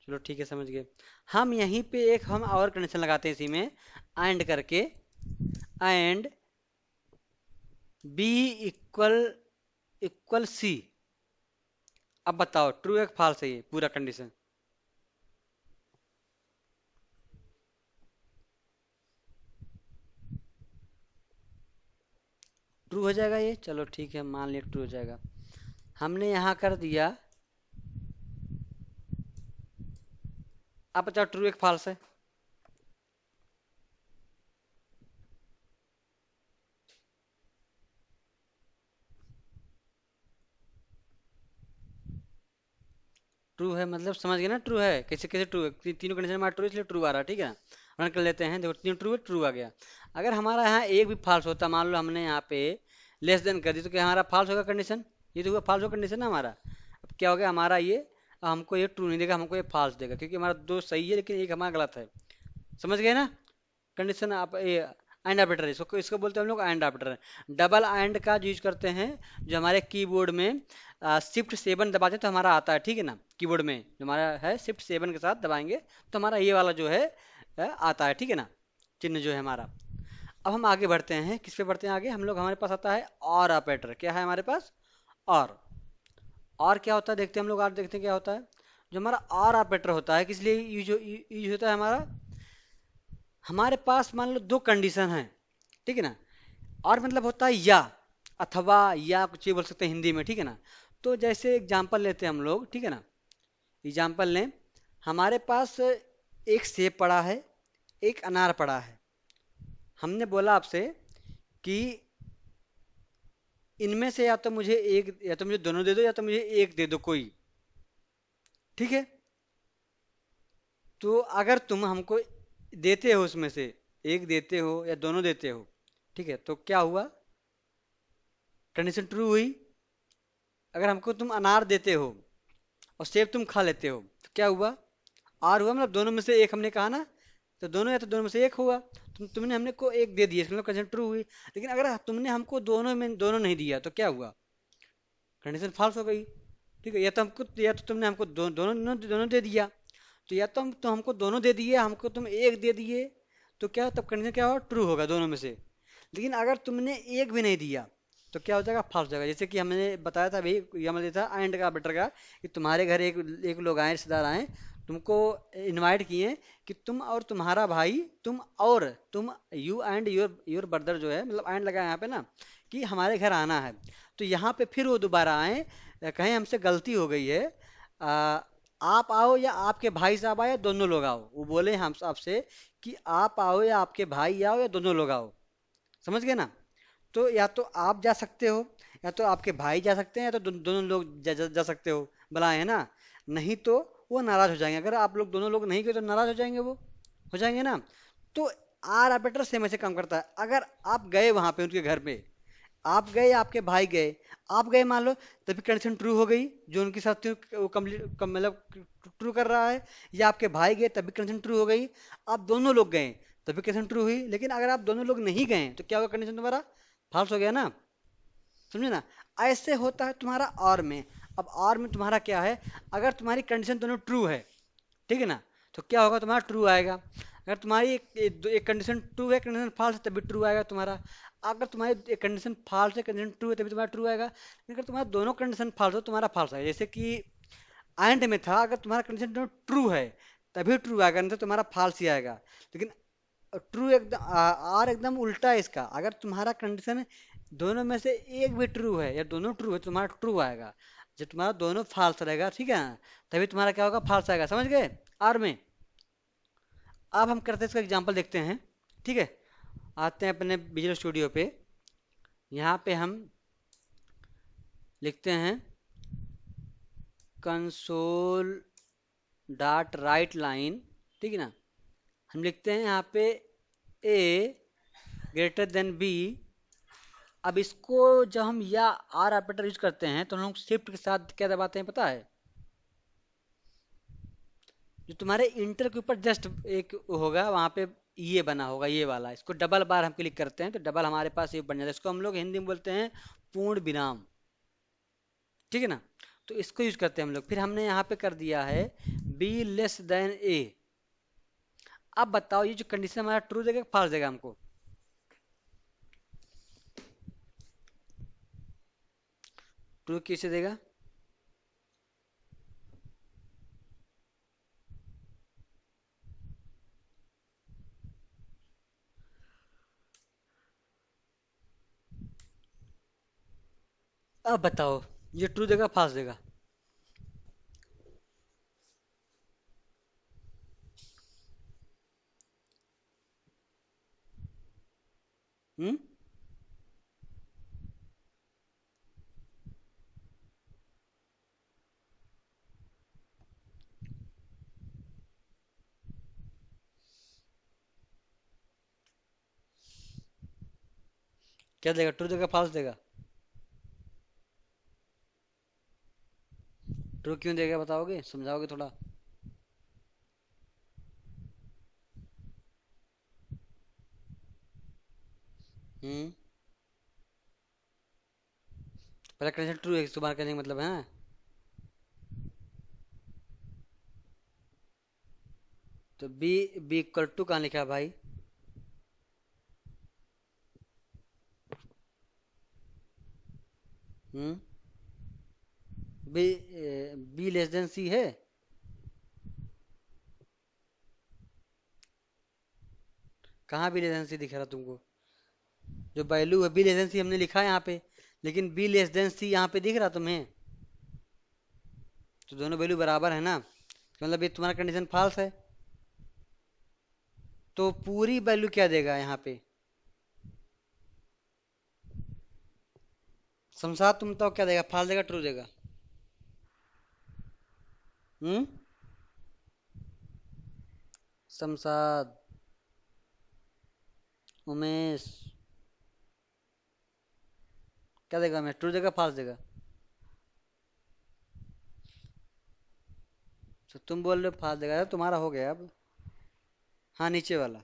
चलो ठीक है, समझ गए। हम यहीं पे एक हम और कंडीशन लगाते हैं इसी में, एंड करके, and B equal equal C. अब बताओ ट्रू है फॉल्स है ये पूरा कंडीशन? ट्रू हो जाएगा ये, चलो ठीक है, मान लिया ट्रू हो जाएगा। हमने यहाँ कर दिया, अब बताओ ट्रू एक फॉल्स है? ट्रू है मतलब समझ गए ना, ट्रू है कैसे कैसे ट्रू है, तीनों कंडीशन हमारा ट्रू, इसलिए ट्रू आ रहा है, ठीक है ना? रन कर लेते हैं, देखो तीनों ट्रू है, ट्रू आ गया। अगर हमारा यहाँ एक भी फॉल्स होता, मान लो हमने यहाँ पे लेस देन कर दी, तो क्या हमारा फॉल्स होगा कंडीशन? ये तो हुआ फॉल्स होगा कंडीशन ना हमारा। अब क्या हो गया हमारा ये, हमको ये ट्रू नहीं देगा, हमको ये फॉल्स देगा, क्योंकि हमारा दो सही है लेकिन एक हमारा गलत है। समझ गए ना? कंडीशन आप ये एंड ऑपरेटर, इसको इसको बोलते हैं हम लोग एंड ऑपरेटर। डबल एंड का यूज करते हैं, जो हमारे कीबोर्ड में शिफ्ट 7 दबाते हैं तो हमारा आता है, ठीक है ना? कीबोर्ड में जो हमारा है शिफ्ट 7 के साथ दबाएंगे तो हमारा ये वाला जो है आता है, ठीक है ना? चिन्ह जो है हमारा। अब हम आगे बढ़ते हैं, किस पे बढ़ते हैं आगे हम लोग? हमारे पास आता है और ऑपरेटर। क्या है हमारे पास? और और क्या होता है देखते हैं हम लोग, और देखते हैं क्या होता है। जो हमारा और ऑपरेटर होता है किस लिए यूज होता है हमारा? हमारे पास मान लो दो कंडीशन है, ठीक है ना? और मतलब होता है या, अथवा, या कुछ ये बोल सकते हैं हिंदी में, ठीक है ना? तो जैसे एग्जांपल लेते हैं हम लोग, ठीक है ना? एग्जांपल लें, हमारे पास एक सेब पड़ा है, एक अनार पड़ा है। हमने बोला आपसे कि इनमें से या तो मुझे एक, या तो मुझे दोनों दे दो या तो मुझे एक दे दो कोई, ठीक है। तो अगर तुम हमको देते हो उसमें से, एक देते हो या दोनों देते हो, ठीक है, तो क्या हुआ, कंडीशन ट्रू हुई। अगर हमको तुम अनार देते हो और सेब तुम खा लेते हो, तो क्या हुआ, आर हुआ, मतलब दोनों में से एक हमने कहा ना, तो दोनों या तो दोनों में से एक हुआ। तुमने हमने को एक दे दिया, इसका मतलब कंडीशन ट्रू हुई। लेकिन अगर तुमने हमको दोनों में दोनों नहीं दिया तो क्या हुआ, कंडीशन फॉल्स हो गई। ठीक है, या तो तुमने हमको दोनों दोनों दे दिया, तो या तो हमको दोनों दे दिए, हमको तुम एक दे दिए, तो क्या तब कंडीशन क्या होगा, ट्रू होगा दोनों में से। लेकिन अगर तुमने एक भी नहीं दिया तो क्या हो जाएगा, फॉल्स हो जाएगा। जैसे कि हमने बताया था भाई, ये मतलब था एंड का बेटर का, कि तुम्हारे घर एक एक लोग आए, रिश्तेदार आए, तुमको इनवाइट किए कि तुम और तुम्हारा भाई, तुम you and your your brother जो है, मतलब एंड लगा है यहाँ पे ना, कि हमारे घर आना है। तो यहाँ पे फिर वो दोबारा आए, कहें हमसे गलती हो गई है, आ, आप आओ या आपके भाई साहब आए या दोनों लोग आओ, वो बोले हम आपसे कि आप आओ या आपके भाई आओ या दोनों लोग आओ, समझ गए ना। तो या तो आप जा सकते हो, या तो आपके भाई जा सकते हैं, या तो दोनों लोग जा सकते हो, बुलाए है ना। नहीं तो वो नाराज हो जाएंगे, अगर आप लोग दोनों लोग नहीं गए तो नाराज हो जाएंगे वो, हो जाएंगे ना। तो आर ऑपरेटर सेम ऐसे काम करता है। अगर आप गए वहां पे उनके घर पे, आप गए या आपके भाई गए, आप गए मान लो, तभी कंडीशन ट्रू हो गई, जो उनके साथ थी वो कम्प्लीट मतलब ट्रू कर रहा है। या आपके भाई गए तभी कंडीशन ट्रू हो गई, आप दोनों लोग गए तभी कंडीशन ट्रू हुई। लेकिन अगर आप दोनों लोग नहीं गए तो क्या होगा, कंडीशन तुम्हारा फॉल्स हो गया ना, समझे ना। ऐसे होता है तुम्हारा और में। अब और में तुम्हारा क्या है, अगर तुम्हारी कंडीशन दोनों ट्रू है, ठीक है ना, तो क्या होगा, तुम्हारा ट्रू आएगा। अगर तुम्हारी एक कंडीशन ट्रू है, कंडीशन फॉल्स है, तभी ट्रू आएगा तुम्हारा। अगर तुम्हारी एक कंडीशन फॉल्स है, कंडीशन ट्रू है, तभी तुम्हारा ट्रू आएगा। लेकिन अगर तुम्हारा दोनों कंडीशन फॉल्स हो, तुम्हारा फॉल्स आएगा। जैसे कि एंड में था, अगर तुम्हारा कंडीशन दोनों ट्रू है तभी ट्रू आएगा, नहीं तो तुम्हारा फॉल्स ही आएगा। लेकिन ट्रू एकदम आर एकदम उल्टा है इसका, अगर तुम्हारा कंडीशन दोनों में से एक भी ट्रू है या दोनों ट्रू है, तुम्हारा ट्रू आएगा। जब तुम्हारा दोनों फॉल्स रहेगा, ठीक है ना, तभी तुम्हारा क्या होगा, फॉल्स आएगा, समझ गए आर में। अब हम करते हैं इसका एग्जांपल देखते हैं, ठीक है। आते हैं अपने विजुअल स्टूडियो पे, यहाँ पे हम लिखते हैं कंसोल डॉट राइट लाइन, ठीक है ना। हम लिखते हैं यहाँ पे ए ग्रेटर देन बी। अब इसको जब हम या आर ऑपरेटर यूज करते हैं तो हम लोग शिफ्ट के साथ क्या दबाते हैं पता है, जो तुम्हारे इंटर के ऊपर जस्ट एक होगा वहां पे, ये बना होगा ये वाला, इसको डबल बार हम क्लिक करते हैं तो डबल हमारे पास ये बन जाता है। इसको हम लोग हिंदी में बोलते हैं पूर्ण विराम, ठीक है ना। तो इसको यूज करते हैं हम लोग। फिर हमने यहाँ पे कर दिया है बी लेस देन ए। अब बताओ ये जो कंडीशन हमारा ट्रू देगा फॉल्स देगा हमको, ट्रू कैसे देगा, अब बताओ ये ट्रू देगा फॉल्स देगा। हम्म, क्या देगा, ट्रू देगा फॉल्स देगा, ट्रू क्यों देगा बताओगे, समझाओगे थोड़ा। हम्म, पहला कंडीशन ट्रू है, तुम्हारा कहने का मतलब है। तो बी, बी इक्वल टू कहाँ लिखा है भाई, हम्म, बी, बी लेस देन सी है। कहाँ बी लेस देन सी दिख रहा तुमको, जो वैल्यू है बी लेस देन सी हमने लिखा है यहाँ पे, लेकिन बी लेस देन सी यहाँ पे दिख रहा तुम्हें, तो दोनों वैल्यू बराबर है ना, तो मतलब ये तुम्हारा कंडीशन फॉल्स है। तो पूरी वैल्यू क्या देगा यहाँ पे, समझा तुम, तो क्या देगा, फॉल्स देगा ट्रू देगा। हम्म। शमशाद, उमेश, क्या देगा? मैं ट्रू देगा फाल्स देगा? तो तुम बोल रहे हो फाल्स देगा, तुम्हारा हो गया अब। हाँ, नीचे वाला।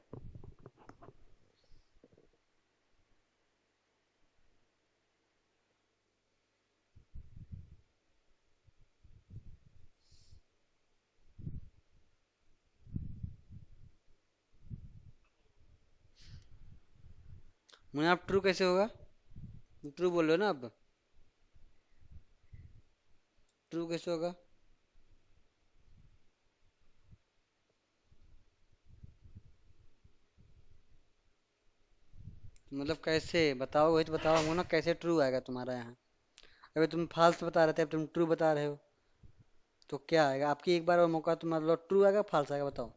मुझे आप ट्रू कैसे होगा? ट्रू बोल रहे हो ना अब? ट्रू कैसे होगा? मतलब कैसे बताओ, वही तो बताओ हमको ना, कैसे ट्रू आएगा तुम्हारा यहाँ? अभी तुम फाल्स बता रहे थे, अब तुम ट्रू बता रहे हो। तो क्या आएगा? आपकी एक बार और मौका, तो मतलब ट्रू आएगा फाल्स आएगा, बताओ।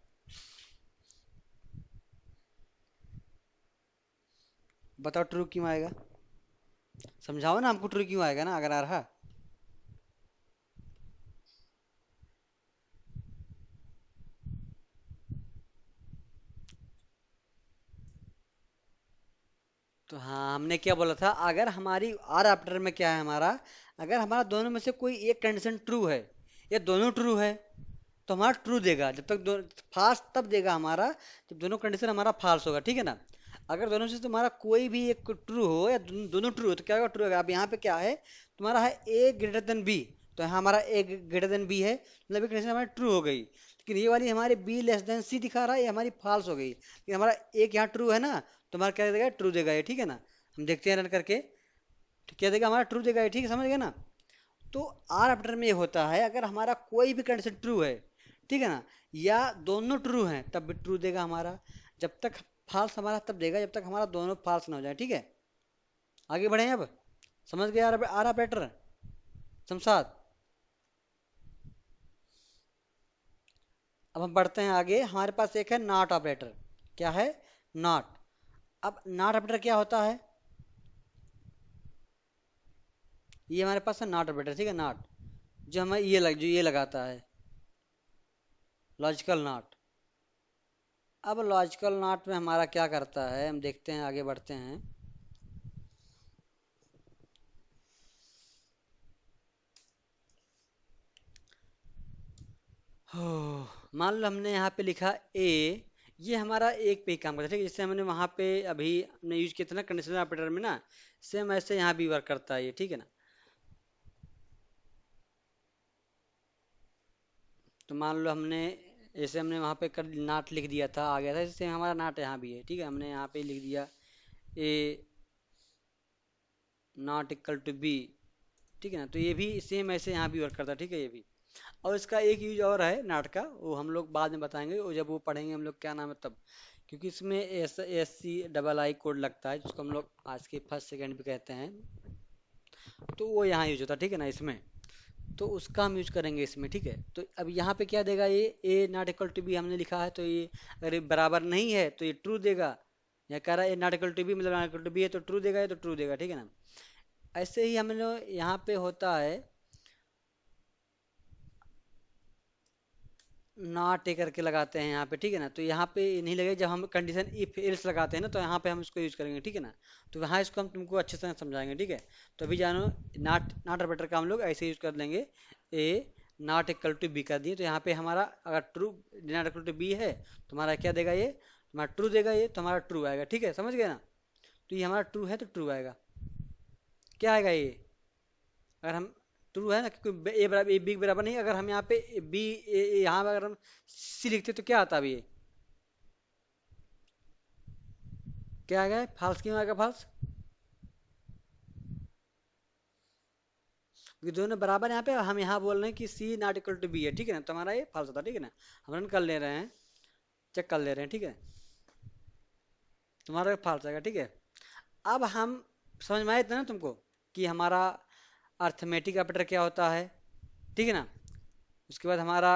बताओ ट्रू क्यों आएगा? समझाओ ना हमको, ट्रू क्यों आएगा ना अगर आ रहा। तो हाँ, हमने क्या बोला था, अगर हमारी आर ऑपरेटर में क्या है हमारा, अगर हमारा दोनों में से कोई एक कंडीशन ट्रू है, या दोनों ट्रू है, तो हमारा ट्रू देगा। जब तक दो, फाल्स तब देगा हमारा जब दोनों कंडीशन हमारा फाल्स होगा, ठीक है ना? अगर दोनों से तुम्हारा कोई भी एक ट्रू हो, या दोनों ट्रू हो, तो क्या होगा? ट्रू होगा। अब यहाँ पे क्या है, तुम्हारा है ए ग्रेटर देन बी, तो यहाँ हमारा ए ग्रेटर देन बी है, मतलब एक कंडीशन हमारी ट्रू हो गई। लेकिन ये वाली हमारी बी लेस देन सी दिखा रहा है, ये हमारी फाल्स हो गई। लेकिन हमारा एक यहाँ ट्रू है ना, तुम्हारा क्या देगा? ट्रू देगा ये, ठीक है ना? हम देखते हैं रन करके, तो क्या देगा? हमारा ट्रू देगा ये, ठीक है, समझ गए ना? तो आर ऑपरेटर में ये होता है, अगर हमारा कोई भी कंडीशन ट्रू है, ठीक है ना, या दोनों ट्रू हैं, तब भी ट्रू देगा हमारा। जब तक फाल्स हमारा तब देगा जब तक हमारा दोनों फाल्स ना हो जाए, ठीक है? आगे बढ़े अब? समझ गए आर ऑपरेटर, शमशाद? अब हम बढ़ते हैं आगे, हमारे पास एक है नॉट ऑपरेटर। क्या है? नॉट। अब नॉट ऑपरेटर क्या होता है? ये हमारे पास है नॉट ऑपरेटर, ठीक है, नॉट, जो हमें जो ये लगाता है, लॉजिकल नॉट। अब लॉजिकल नॉट में हमारा क्या करता है, हम देखते हैं, आगे बढ़ते हैं। हो, मान लो हमने यहाँ पे लिखा ए, ये हमारा एक पे ही काम करता है, ठीक है? जैसे हमने वहाँ पे अभी हमने यूज किया था ना कंडीशनल ऑपरेटर में ना, सेम ऐसे यहाँ भी वर्क करता है ये, ठीक है ना? तो मान लो हमने, जैसे हमने वहाँ पे कर नाट लिख दिया था, आ गया था, जैसे हमारा नाट यहाँ भी है, ठीक है, हमने यहाँ पे लिख दिया ए नॉट इक्वल टू बी, ठीक है ना? तो ये भी सेम ऐसे यहाँ भी वर्क करता है, ठीक है, ये भी। और इसका एक यूज और है नाट का, वो हम लोग बाद में बताएंगे, वो जब वो पढ़ेंगे हम लोग क्या नाम है तब। क्योंकि इसमें S C double I code लगता है, जिसको हम लोग आज के फर्स्ट सेकंड भी कहते हैं, तो वो यहाँ यूज होता है, ठीक है ना, इसमें। तो उसका हम यूज करेंगे इसमें, ठीक है? तो अब यहाँ पे क्या देगा ये, ए नॉट इक्वल टू बी हमने लिखा है, तो ये अगर ये बराबर नहीं है तो ये ट्रू देगा। या कह रहा है ए नॉट इक्वल टू बी, मतलब नॉट इक्वल टू बी है तो ट्रू देगा, ये तो ट्रू देगा, ठीक है ना? ऐसे ही हम लोग यहाँ पे होता है नॉट ए करके लगाते हैं यहाँ पे, ठीक है ना? तो यहाँ पे नहीं लगेगा, जब हम कंडीशन इफ एल्स लगाते हैं ना, तो यहाँ पे हम इसको यूज करेंगे, ठीक है ना? तो वहाँ इसको हम तुमको अच्छे से समझाएंगे, ठीक है? तो अभी जानो, नॉट नॉट ऑपरेटर का हम लोग ऐसे यूज कर लेंगे। A not equal to B कर दिए, तो यहाँ पे हमारा अगर true not equal to B है, तो हमारा क्या देगा ये? हमारा ट्रू देगा ये, तो हमारा ट्रू आएगा, ठीक है, समझ गए ना? तो ये हमारा ट्रू है तो ट्रू आएगा। क्या आएगा ये? अगर हम ट्रू है ना, क्योंकि ए बराबर ए बी के बराबर नहीं, अगर हम यहाँ पे बी यहाँ पे अगर हम सी लिखते तो क्या आता अभी ये? क्या आएगा? फॉल्स क्यों आएगा फॉल्स? क्योंकि दोनों बराबर यहाँ पे, हम यहाँ बोल रहे हैं कि सी नॉट इक्वल टू बी है, ठीक है ना? तो हमारा ये फॉल्स होता है, ठीक है ना? हम रन कर ले रहे हैं, चेक कर ले रहे हैं, ठीक है? तुम्हारा फॉल्स आएगा, ठीक है? अब हम समझ में आया था ना तुमको, कि हमारा अर्थमेटिक ऑपरेटर क्या होता है, ठीक है ना? उसके बाद हमारा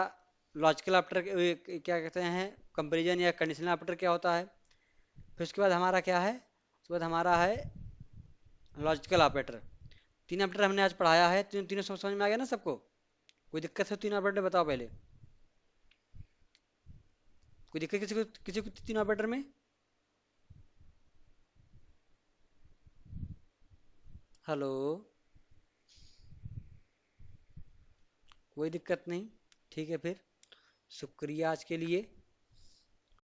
लॉजिकल ऑपरेटर क्या कहते हैं, कंपेरिजन या कंडीशनल ऑपरेटर क्या होता है। फिर उसके बाद हमारा क्या है, उसके बाद हमारा है लॉजिकल ऑपरेटर। तीन ऑपरेटर हमने आज पढ़ाया है, तीनों समझ में आ गया ना सबको? कोई दिक्कत है तीन ऑपरेटर बताओ पहले। कोई दिक्कत किसी को तीन ऑपरेटर में? हेलो। कोई दिक्कत नहीं। ठीक है फिर, शुक्रिया आज के लिए।